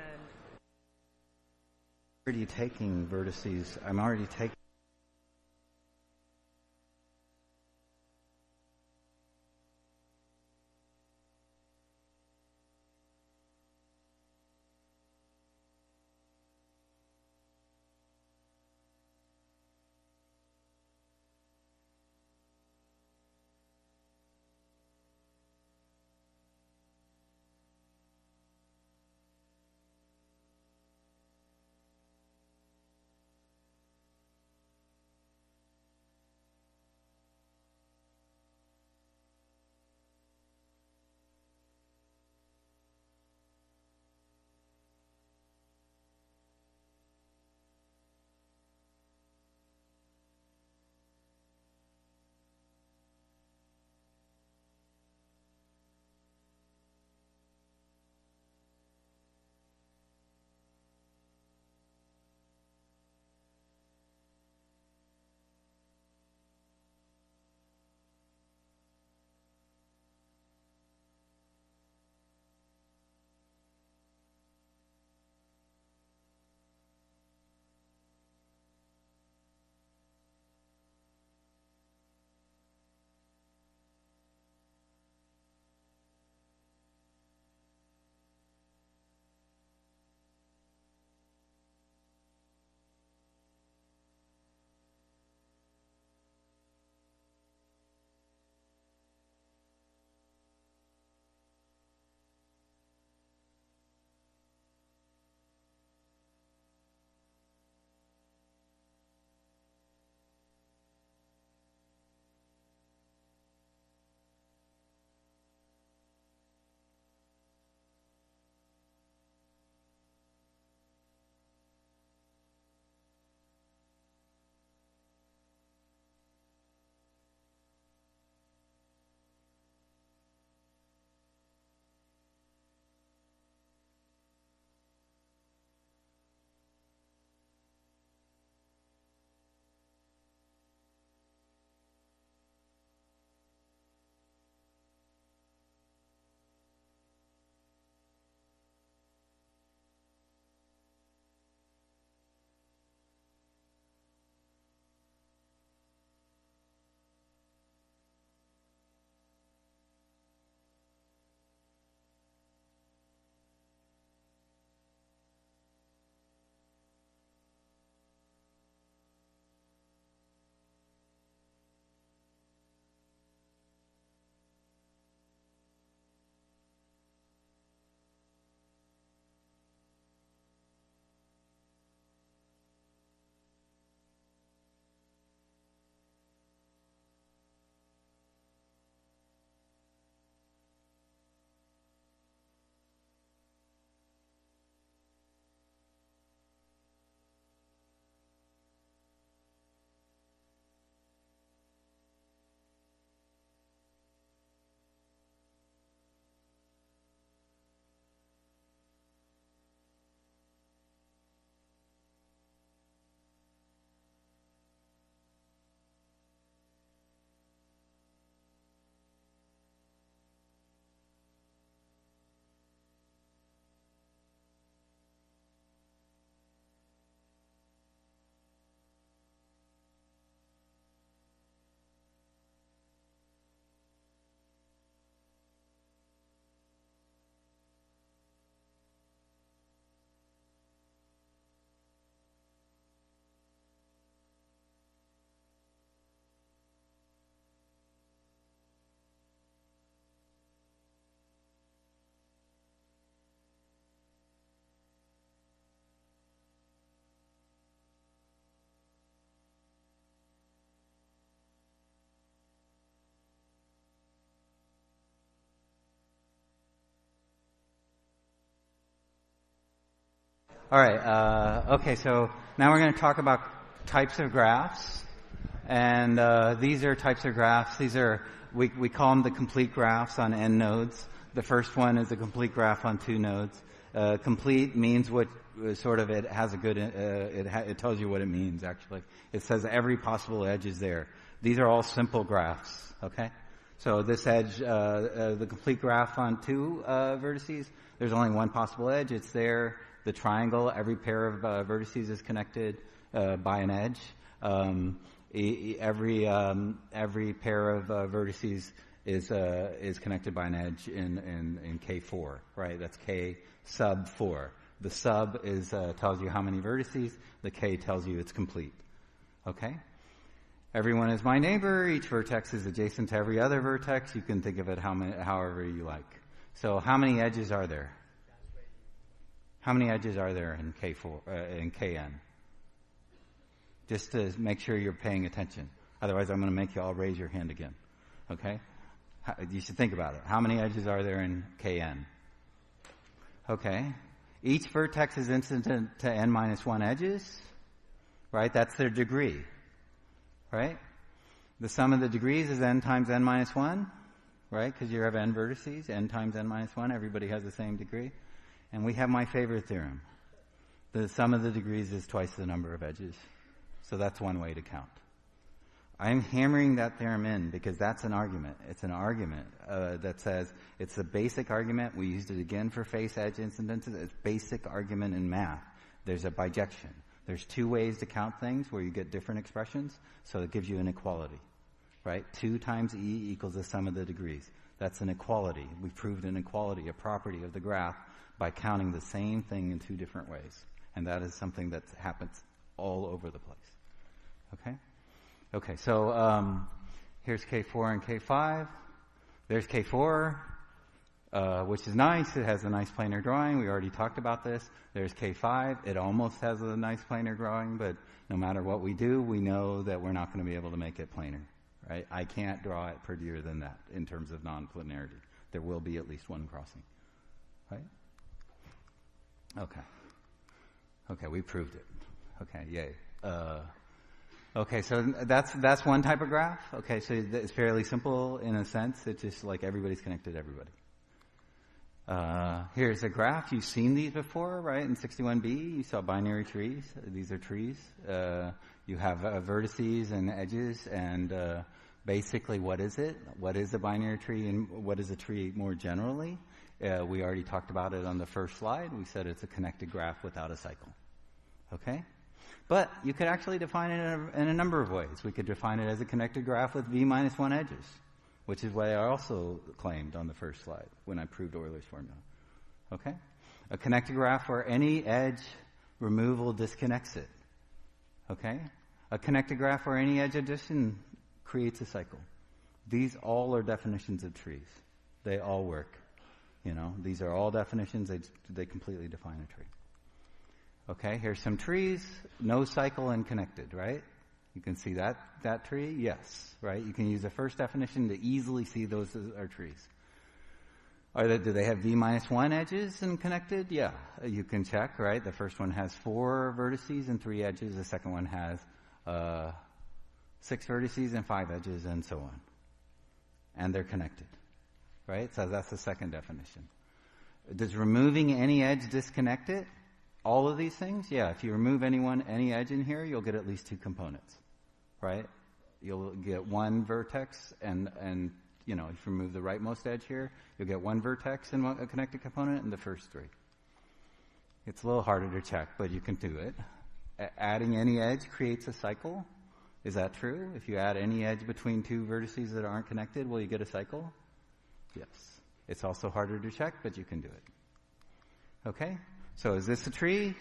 [SPEAKER 1] I'm already taking vertices. I'm already taking. All right. Okay. So now we're going to talk about types of graphs, and these are types of graphs. These are we call them the complete graphs on n nodes. The first one is a complete graph on 2 nodes. Complete means what sort of it has a good. It tells you what it means. Actually, it says every possible edge is there. These are all simple graphs. Okay. So this edge, the complete graph on two vertices, there's only one possible edge. It's there. The triangle, every pair of vertices is connected by an edge. Every pair of vertices is connected by an edge in K4, right? That's K sub 4. The sub tells you how many vertices. The K tells you it's complete. Okay? Everyone is my neighbor. Each vertex is adjacent to every other vertex. You can think of it however you like. So how many edges are there? How many edges are there in K4 in Kn? Just to make sure you're paying attention. Otherwise, I'm going to make you all raise your hand again. Okay? You should think about it. How many edges are there in Kn? Okay. Each vertex is incident to n minus 1 edges. Right? That's their degree. Right? The sum of the degrees is n times n minus 1. Right? Because you have n vertices. N times n minus 1. Everybody has the same degree. And we have my favorite theorem. The sum of the degrees is twice the number of edges. So that's one way to count. I'm hammering that theorem in because that's an argument. It's an argument that says it's a basic argument. We used it again for face edge incidences. It's basic argument in math. There's a bijection. There's two ways to count things where you get different expressions. So it gives you an equality, right? 2 times e equals the sum of the degrees. That's an equality. We proved an equality, a property of the graph, by counting the same thing in two different ways. And that is something that happens all over the place. Okay? Okay, so here's K4 and K5. There's K4, which is nice. It has a nice planar drawing. We already talked about this. There's K5. It almost has a nice planar drawing, but no matter what we do, we know that we're not going to be able to make it planar. Right? I can't draw it prettier than that in terms of non-planarity. There will be at least one crossing. Right? Okay. Okay, we proved it. Okay, yay. Okay, so that's one type of graph. Okay, so it's fairly simple in a sense. It's just like everybody's connected to everybody. Here's a graph. You've seen these before, right? In 61B, you saw binary trees. These are trees. You have vertices and edges, and basically, what is it? What is a binary tree, and what is a tree more generally? We already talked about it on the first slide. We said it's a connected graph without a cycle. Okay? But you could actually define it in a number of ways. We could define it as a connected graph with v minus 1 edges, which is what I also claimed on the first slide when I proved Euler's formula. Okay? A connected graph where any edge removal disconnects it. Okay? A connected graph where any edge addition creates a cycle. These all are definitions of trees. They all work. You know, these are all definitions. They completely define a tree. Okay, here's some trees. No cycle and connected, right? You can see that tree? Yes, right? You can use the first definition to easily see those are trees. Do they have v minus 1 edges and connected? Yeah, you can check, right? The first one has 4 vertices and 3 edges. The second one has 6 vertices and 5 edges, and so on. And they're connected. Right? So that's the second definition. Does removing any edge disconnect it? All of these things? Yeah, if you remove any edge in here, you'll get at least 2 components. Right? You'll get one vertex and you know, if you remove the rightmost edge here, you'll get one vertex and a connected component in the first 3. It's a little harder to check, but you can do it. Adding any edge creates a cycle. Is that true? If you add any edge between 2 vertices that aren't connected, will you get a cycle? Yes. It's also harder to check, but you can do it. Okay? So is this a tree?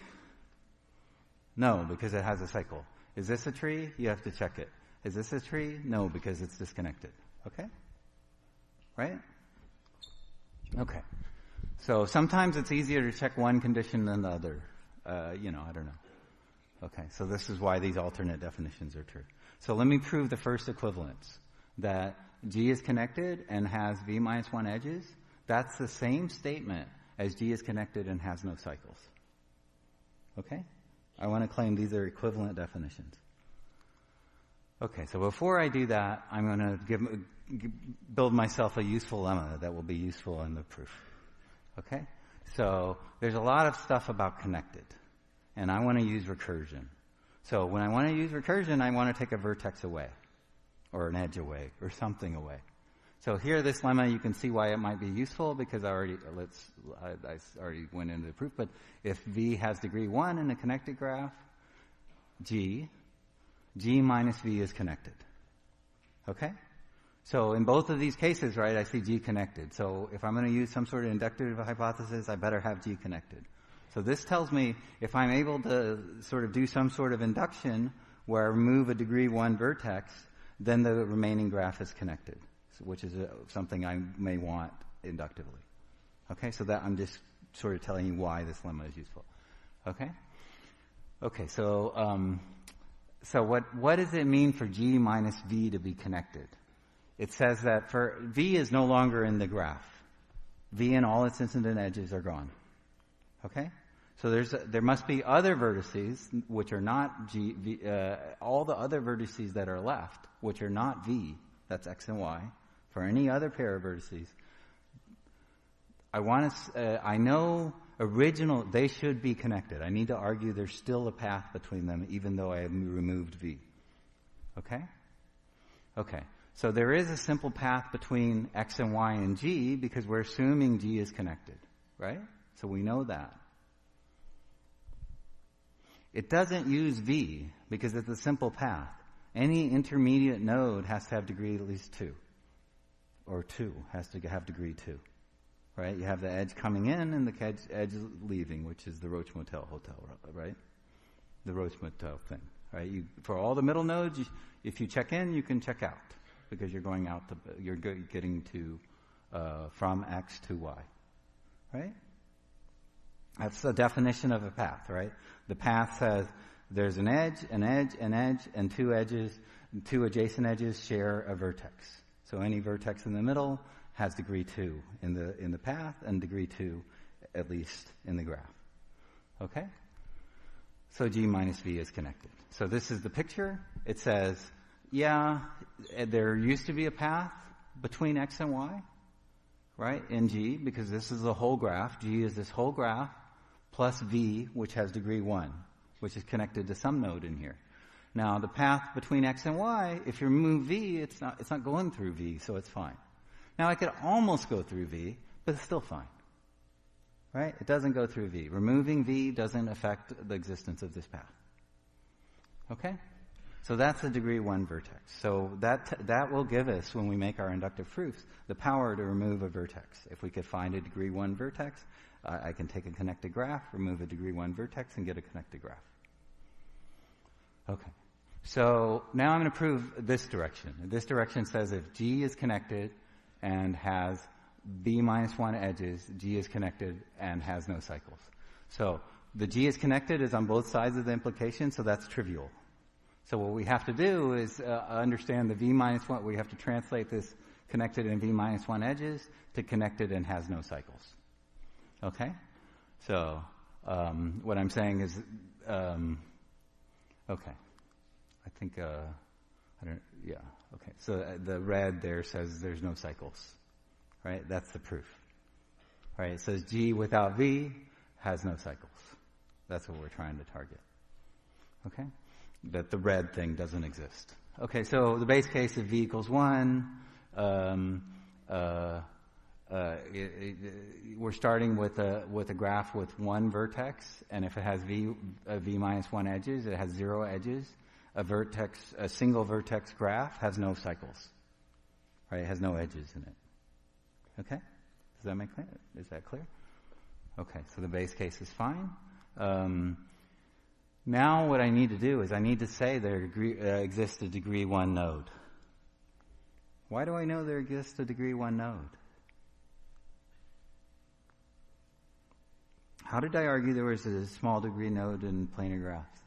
[SPEAKER 1] No, because it has a cycle. Is this a tree? You have to check it. Is this a tree? No, because it's disconnected. Okay? Right? Okay. So sometimes it's easier to check one condition than the other. I don't know. Okay, so this is why these alternate definitions are true. So let me prove the first equivalence. That G is connected and has v minus 1 edges. That's the same statement as G is connected and has no cycles. Okay? I want to claim these are equivalent definitions. Okay, so before I do that, I'm going to build myself a useful lemma that will be useful in the proof. Okay? So there's a lot of stuff about connected, and I want to use recursion. So when I want to use recursion, I want to take a vertex away, or an edge away, or something away. So here, this lemma, you can see why it might be useful because I already went into the proof. But if V has degree 1 in a connected graph, G minus V is connected. Okay? So in both of these cases, right, I see G connected. So if I'm going to use some sort of inductive hypothesis, I better have G connected. So this tells me if I'm able to sort of do some sort of induction where I remove a degree 1 vertex, then the remaining graph is connected, which is something I may want inductively. Okay, so that I'm just sort of telling you why this lemma is useful. Okay? Okay, so what does it mean for G minus V to be connected? It says that for V is no longer in the graph. V and all its incident edges are gone. Okay? So there must be other vertices which are not all the other vertices that are left, which are not V, that's X and Y, for any other pair of vertices. I know they should be connected. I need to argue there's still a path between them even though I have removed V. Okay? Okay. So there is a simple path between X and Y and G because we're assuming G is connected, right? So we know that. It doesn't use V because it's a simple path. Any intermediate node has to have degree at least 2. Or 2 has to have degree 2. Right? You have the edge coming in and the edge leaving, which is the Roach Motel hotel, right? The Roach Motel thing. Right? For all the middle nodes, if you check in, you can check out because you're going out you're getting to from X to Y. Right? That's the definition of a path, right? The path says there's an edge, and two adjacent edges share a vertex. So any vertex in the middle has degree 2 in the path and degree 2 at least in the graph. Okay? So G minus V is connected. So this is the picture. It says, yeah, there used to be a path between X and Y, right, in G, because this is the whole graph. G is this whole graph plus V, which has degree 1, which is connected to some node in here. Now, the path between X and Y, if you remove V, it's not going through V, so it's fine. Now, I could almost go through V, but it's still fine. Right? It doesn't go through V. Removing V doesn't affect the existence of this path. Okay? So that's the degree 1 vertex. So that will give us, when we make our inductive proofs, the power to remove a vertex. If we could find a degree 1 vertex, I can take a connected graph, remove a degree 1 vertex, and get a connected graph. Okay. So now I'm going to prove this direction. This direction says if G is connected and has V minus 1 edges, G is connected and has no cycles. So the G is connected is on both sides of the implication, so that's trivial. So what we have to do is understand the V minus 1. We have to translate this connected and V minus 1 edges to connected and has no cycles. Okay? So what I'm saying is, okay. I think, okay. So the red there says there's no cycles, right? That's the proof, right? It says G without V has no cycles. That's what we're trying to target, okay? That the red thing doesn't exist. Okay, so the base case of V equals 1, we're starting with a graph with 1 vertex, and if it has V minus 1 edges, it has 0 edges. A single vertex graph has no cycles, right? It has no edges in it. Okay? Does that make clear? Is that clear? Okay, so the base case is fine. Now what I need to do is I need to say there exists a degree 1 node. Why do I know there exists a degree 1 node? How did I argue there was a small degree node in planar graphs?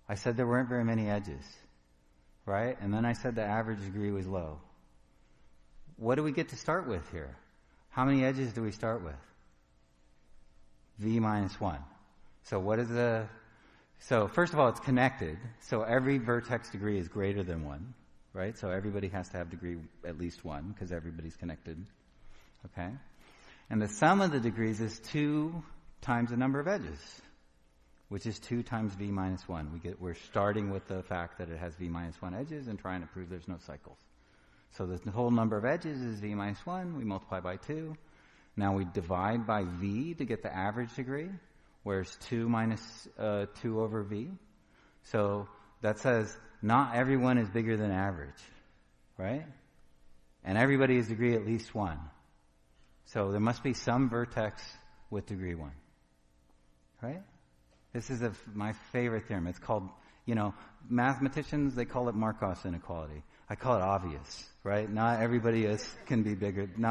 [SPEAKER 1] I said there weren't very many edges, right? And then I said the average degree was low. What do we get to start with here? How many edges do we start with? V minus 1. So first of all, it's connected. So every vertex degree is greater than 1, right? So everybody has to have degree at least 1 because everybody's connected. Okay? And the sum of the degrees is 2 times the number of edges, which is 2 times V minus 1. We're starting with the fact that it has V minus 1 edges and trying to prove there's no cycles. So the whole number of edges is v minus 1. We multiply by 2. Now we divide by v to get the average degree, where it's 2 minus 2 over v. So that says not everyone is bigger than average, right? And everybody is degree at least 1. So there must be some vertex with degree 1, right? This is my favorite theorem. It's called, mathematicians, they call it Markov's inequality. I call it obvious, right? Not everybody can be bigger than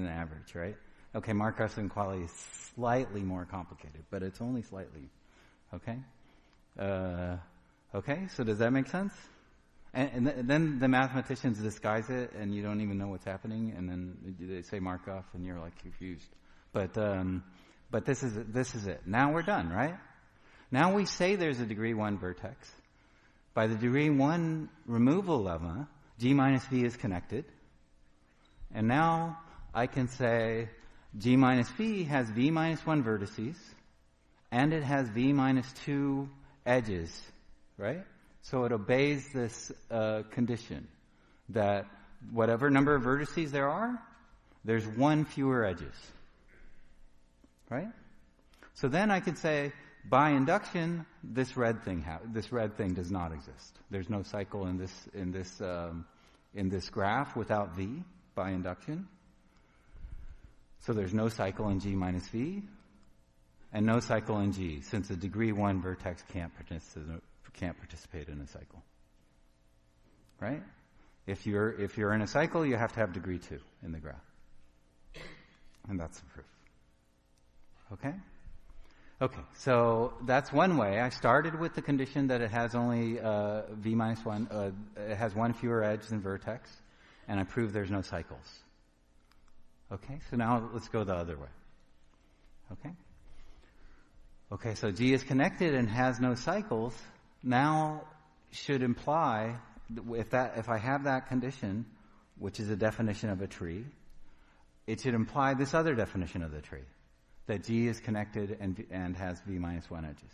[SPEAKER 1] average, right? Okay, Markov's inequality is slightly more complicated, but it's only slightly, okay? Okay, so does that make sense? And then the mathematicians disguise it, and you don't even know what's happening, and then they say Markov, and you're like confused. But this is it. Now we're done, right? Now we say there's a degree 1 vertex. By the degree 1 removal lemma, G minus V is connected. And now I can say G minus V has V minus 1 vertices, and it has V minus 2 edges, right? So it obeys this condition that whatever number of vertices there are, there's 1 fewer edges, right? So then I can say, by induction, this red thing does not exist. There's no cycle in this graph without V by induction. So there's no cycle in G minus V, and no cycle in G, since the degree 1 vertex can't participate in a cycle. Right? If you're in a cycle, you have to have degree 2 in the graph. And that's the proof. Okay? Okay, so that's one way. I started with the condition that it has only V minus 1, it has 1 fewer edge than vertex, and I proved there's no cycles. Okay, so now let's go the other way. Okay? Okay, so G is connected and has no cycles, now should imply, if I have that condition, which is a definition of a tree, it should imply this other definition of the tree, that G is connected and has V minus 1 edges.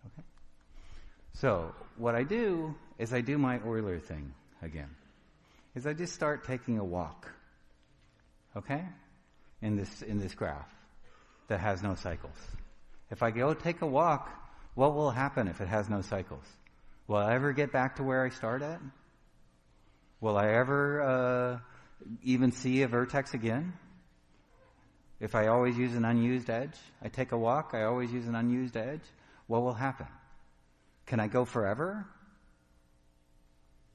[SPEAKER 1] Okay? So what I do is I do my Euler thing again. Is I just start taking a walk. Okay? In this graph that has no cycles. If I go take a walk, what will happen if it has no cycles? Will I ever get back to where I start at? Will I ever even see a vertex again? If I always use an unused edge, I take a walk, I always use an unused edge, what will happen? Can I go forever?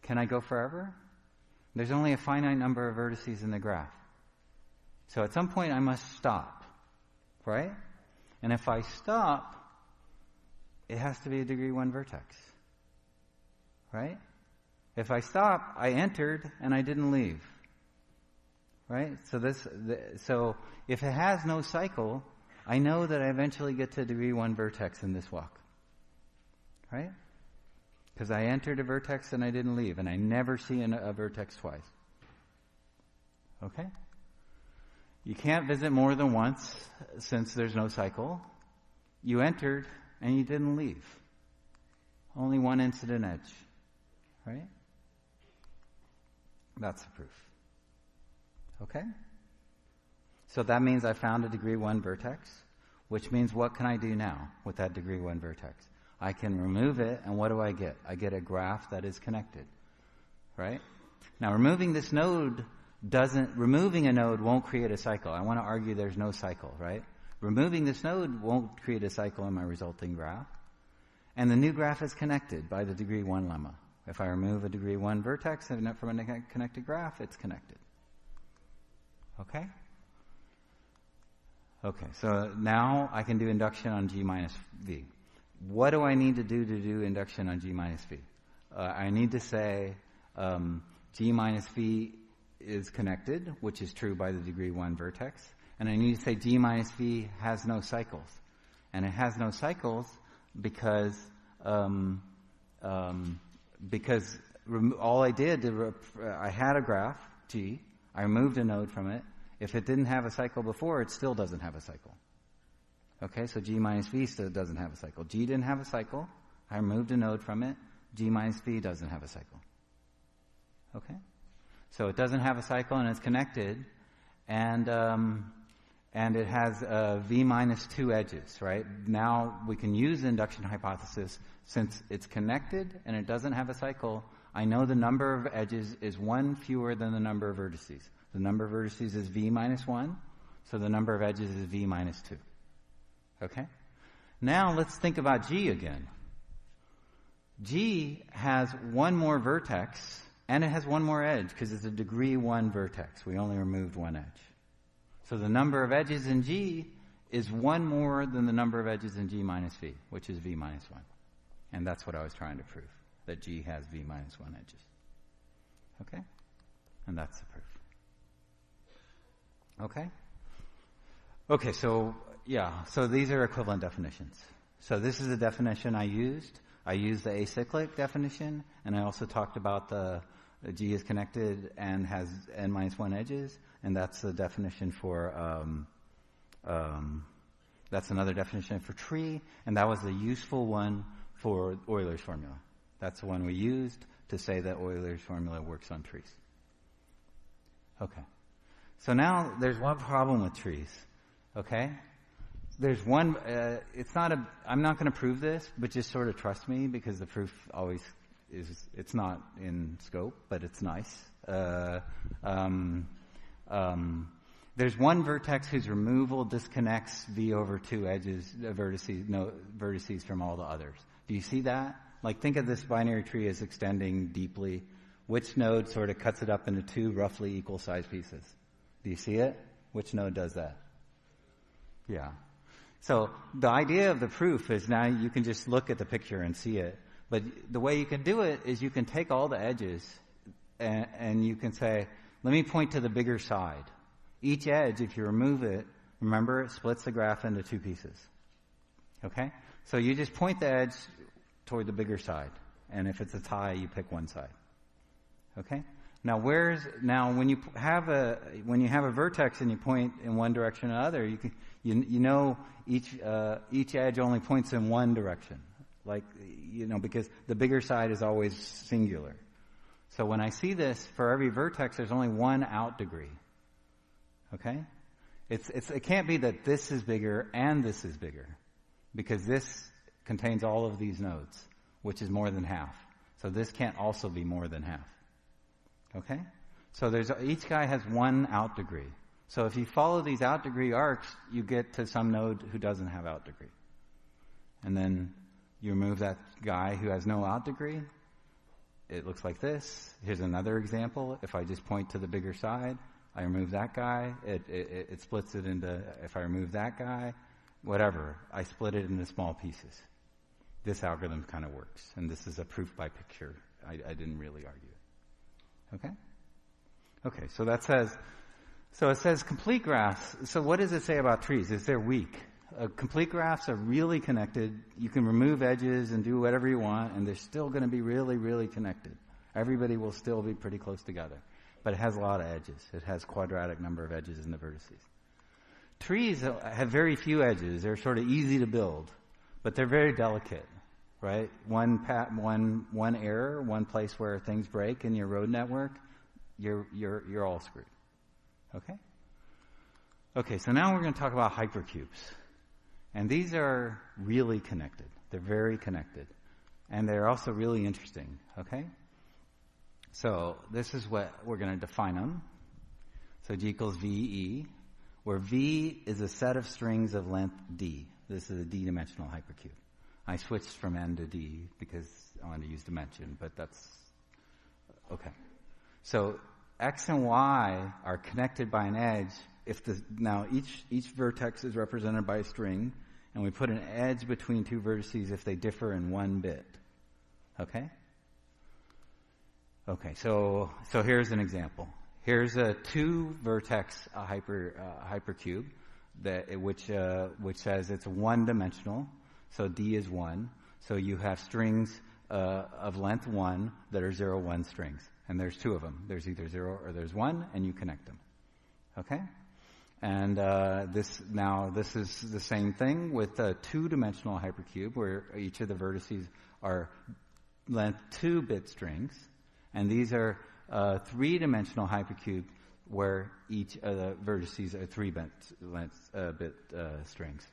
[SPEAKER 1] Can I go forever? There's only a finite number of vertices in the graph. So at some point I must stop, right? And if I stop, it has to be a degree 1 vertex, right? If I stop, I entered and I didn't leave. Right? So if it has no cycle, I know that I eventually get to degree 1 vertex in this walk. Right? Because I entered a vertex and I didn't leave, and I never see a vertex twice. Okay? You can't visit more than once since there's no cycle. You entered and you didn't leave. Only one incident edge. Right? That's the proof. Okay? So that means I found a degree 1 vertex, which means what can I do now with that degree 1 vertex? I can remove it, and what do I get? I get a graph that is connected. Right? Now removing a node won't create a cycle. I want to argue there's no cycle, right? Removing this node won't create a cycle in my resulting graph. And the new graph is connected by the degree 1 lemma. If I remove a degree 1 vertex from a connected graph, it's connected. Okay? Okay, so now I can do induction on G minus V. What do I need to do induction on G minus V? I need to say G minus V is connected, which is true by the degree 1 vertex. And I need to say G minus V has no cycles. And it has no cycles because all I did, I had a graph, G, I removed a node from it. If it didn't have a cycle before, it still doesn't have a cycle. Okay, so G minus V still doesn't have a cycle. G didn't have a cycle. I removed a node from it. G minus V doesn't have a cycle. Okay? So it doesn't have a cycle and it's connected, and it has v minus 2 edges, right? Now we can use the induction hypothesis. Since it's connected and it doesn't have a cycle, I know the number of edges is 1 fewer than the number of vertices. The number of vertices is v minus 1, so the number of edges is v minus 2. Okay? Now let's think about G again. G has one more vertex, and it has one more edge, because it's a degree 1 vertex. We only removed one edge. So the number of edges in G is one more than the number of edges in G minus V, which is V minus 1. And that's what I was trying to prove, that G has V minus 1 edges. Okay? And that's the proof. Okay? Okay, so these are equivalent definitions. So this is the definition I used. I used the acyclic definition, and I also talked about the G is connected and has n minus 1 edges, and that's the definition for, that's another definition for tree, and that was the useful one for Euler's formula. That's the one we used to say that Euler's formula works on trees. Okay. So now there's one problem with trees. Okay? There's one, I'm not going to prove this, but just sort of trust me, because the proof always it's not in scope, but it's nice. There's one vertex whose removal disconnects V over 2 vertices from all the others. Do you see that? Like, think of this binary tree as extending deeply. Which node sort of cuts it up into 2 roughly equal sized pieces? Do you see it? Which node does that? Yeah. So the idea of the proof is now you can just look at the picture and see it. But the way you can do it is you can take all the edges and you can say, let me point to the bigger side. Each edge, if you remove it, remember, it splits the graph into 2 pieces. Okay? So you just point the edge toward the bigger side. And if it's a tie, you pick one side. Okay? Now when you have a vertex and you point in one direction or another, you know each edge only points in one direction. Like, because the bigger side is always singular. So when I see this, for every vertex, there's only one out degree. Okay? It can't be that this is bigger and this is bigger, because this contains all of these nodes, which is more than half. So this can't also be more than half. Okay? So each guy has one out degree. So if you follow these out degree arcs, you get to some node who doesn't have out degree. And then you remove that guy who has no out degree. It looks like this. Here's another example. If I just point to the bigger side, I remove that guy. It splits it into, if I remove that guy, whatever, I split it into small pieces. This algorithm kind of works. And this is a proof by picture. I didn't really argue it. Okay? Okay, so it says complete graphs. So what does it say about trees? Is they're weak? Complete graphs are really connected. You can remove edges and do whatever you want, and they're still going to be really, really connected. Everybody will still be pretty close together. But it has a lot of edges. It has quadratic number of edges in the vertices. Trees have very few edges. They're sort of easy to build, but they're very delicate, right? One error, one place where things break in your road network, you're all screwed. Okay? Okay, so now we're going to talk about hypercubes. And these are really connected. They're very connected. And they're also really interesting. Okay? So this is what we're going to define them. So G equals VE, where V is a set of strings of length D. This is a D-dimensional hypercube. I switched from N to D because I wanted to use dimension, but that's okay. So X and Y are connected by an edge. Now each vertex is represented by a string, and we put an edge between 2 vertices if they differ in 1 bit. Okay? Okay, so here's an example. Here's a 2-vertex hypercube which says it's 1-dimensional. So D is 1. So you have strings of length 1 that are 0, 1 strings. And there's 2 of them. There's either 0 or there's 1, and you connect them. Okay? And this is the same thing with a 2-dimensional hypercube, where each of the vertices are length 2-bit strings. And these are a three-dimensional hypercube where each of the vertices are 3-bit strings.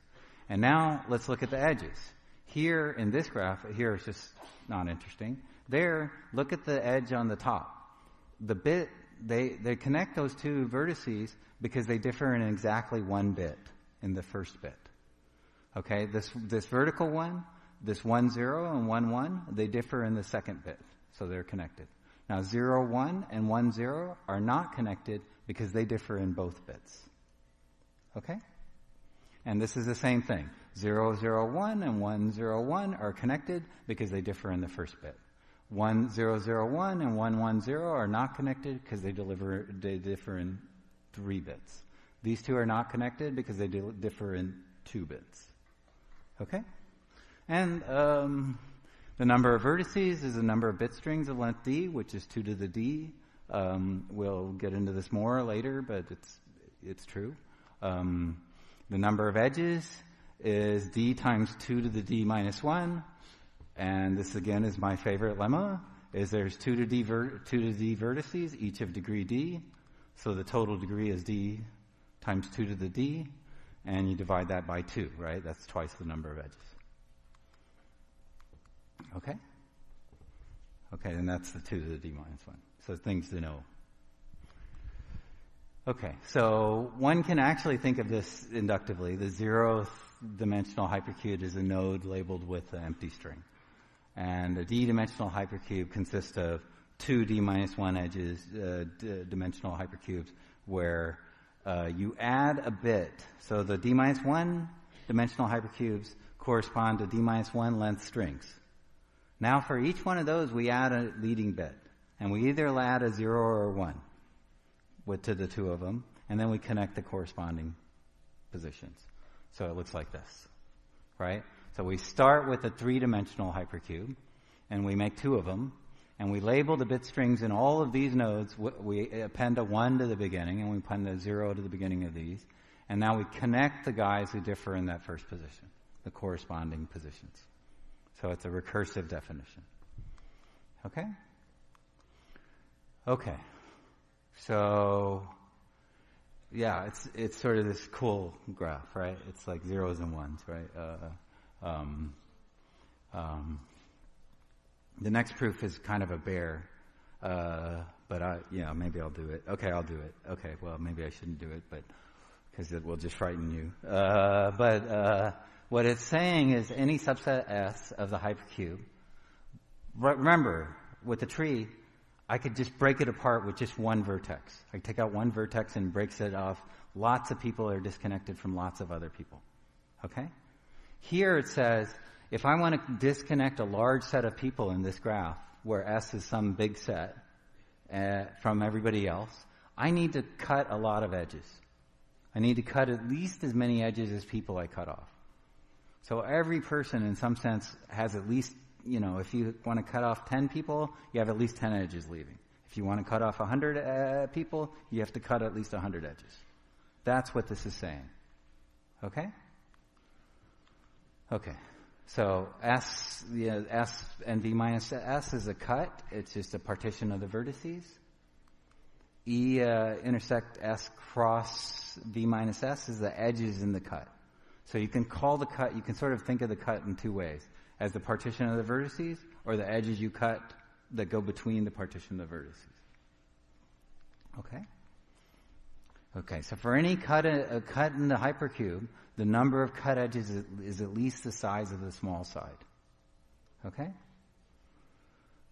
[SPEAKER 1] And now let's look at the edges. Here in this graph, here it's just not interesting. There, look at the edge on the top. The bit, they connect those two vertices because they differ in exactly 1 bit in the first bit. Okay, this vertical one, this 1, 0 and 1, 1, they differ in the second bit, so they're connected. Now 0, 1 and 1, 0 are not connected because they differ in both bits. Okay? And this is the same thing. 0, 0, 1 and 1, 0, 1 are connected because they differ in the first bit. 1, 0, 0, 1 and 1, 1, 0 are not connected because they differ in 3 bits. These two are not connected because they differ in 2 bits. Okay? And the number of vertices is the number of bit strings of length d, which is 2 to the d. We'll get into this more later, but it's true. The number of edges is d times 2 to the d minus 1. And this, again, is my favorite lemma, is there's 2 to d vertices, each of degree d. So the total degree is d times 2 to the d. And you divide that by 2, right? That's twice the number of edges. Okay? Okay, and that's the 2 to the d minus 1. So things to know. Okay, so one can actually think of this inductively. The 0th dimensional hypercube is a node labeled with an empty string. And a d-dimensional hypercube consists of 2 d minus 1 edges, dimensional hypercubes, where you add a bit. So the d minus 1 dimensional hypercubes correspond to d minus 1 length strings. Now for each one of those, we add a leading bit. And we either add a 0 or a 1 to the two of them, and then we connect the corresponding positions. So it looks like this, right? So we start with a 3-dimensional hypercube, and we make 2 of them, and we label the bit strings in all of these nodes. We append a 1 to the beginning, and we append a 0 to the beginning of these. And now we connect the guys who differ in that first position, the corresponding positions. So it's a recursive definition. Okay? Okay. So, yeah, it's sort of this cool graph, right? It's like zeros and ones, right? The next proof is kind of a bear, but maybe I'll do it. Okay, I'll do it. Okay, well, maybe I shouldn't do it, but because it will just frighten you. But what it's saying is any subset S of the hypercube. Remember, with the tree, I could just break it apart with just one vertex. I could take out one vertex and breaks it off. Lots of people are disconnected from lots of other people. Okay? Here it says, if I want to disconnect a large set of people in this graph, where S is some big set from everybody else, I need to cut a lot of edges. I need to cut at least as many edges as people I cut off. So every person, in some sense, has at least, if you want to cut off 10 people, you have at least 10 edges leaving. If you want to cut off 100 people, you have to cut at least 100 edges. That's what this is saying. Okay? Okay. So S and V minus S is a cut. It's just a partition of the vertices. E intersect S cross V minus S is the edges in the cut. So you can call the cut, you can sort of think of the cut in two ways. As the partition of the vertices, or the edges you cut that go between the partition of the vertices. Okay? Okay, so for any cut in the hypercube, the number of cut edges is at least the size of the small side. Okay?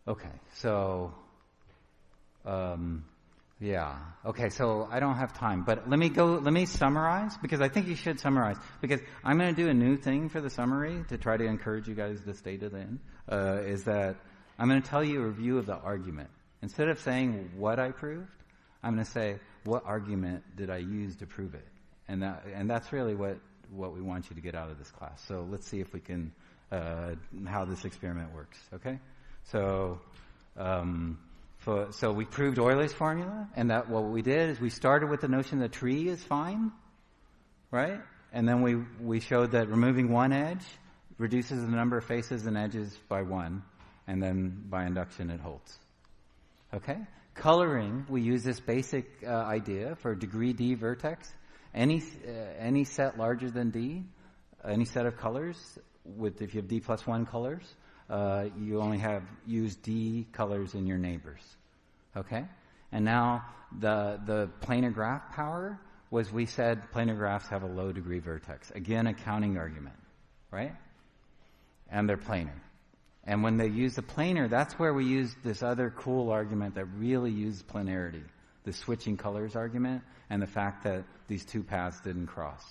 [SPEAKER 1] Okay, so, yeah. Okay, so I don't have time, but let me summarize, because I think you should summarize, because I'm going to do a new thing for the summary to try to encourage you guys to stay to the end, is that I'm going to tell you a review of the argument. Instead of saying what I proved, I'm going to say, what argument did I use to prove it? And that's really what we want you to get out of this class. So let's see if we can, how this experiment works, okay? So we proved Euler's formula, and that what we did is we started with the notion that tree is fine, right? And then we showed that removing one edge reduces the number of faces and edges by 1, and then by induction it holds. Okay? Coloring, we use this basic idea for degree D vertex. Any set larger than D, any set of colors, if you have D plus 1 colors, you only use D colors in your neighbors. Okay? And now the planar graph power was, we said planar graphs have a low degree vertex. Again, a counting argument, right? And they're planar. And when they use the planar, that's where we use this other cool argument that really uses planarity, the switching colors argument, and the fact that these two paths didn't cross.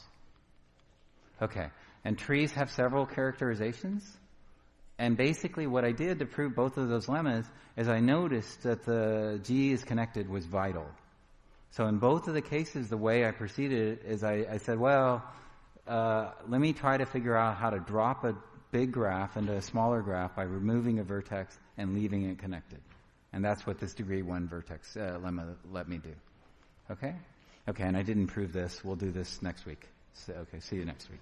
[SPEAKER 1] Okay, and trees have several characterizations. And basically what I did to prove both of those lemmas is I noticed that the G is connected was vital. So in both of the cases, the way I proceeded is I said, well, let me try to figure out how to drop a big graph into a smaller graph by removing a vertex and leaving it connected. And that's what this degree 1 vertex lemma let me do. Okay? Okay, and I didn't prove this. We'll do this next week. So, okay, see you next week.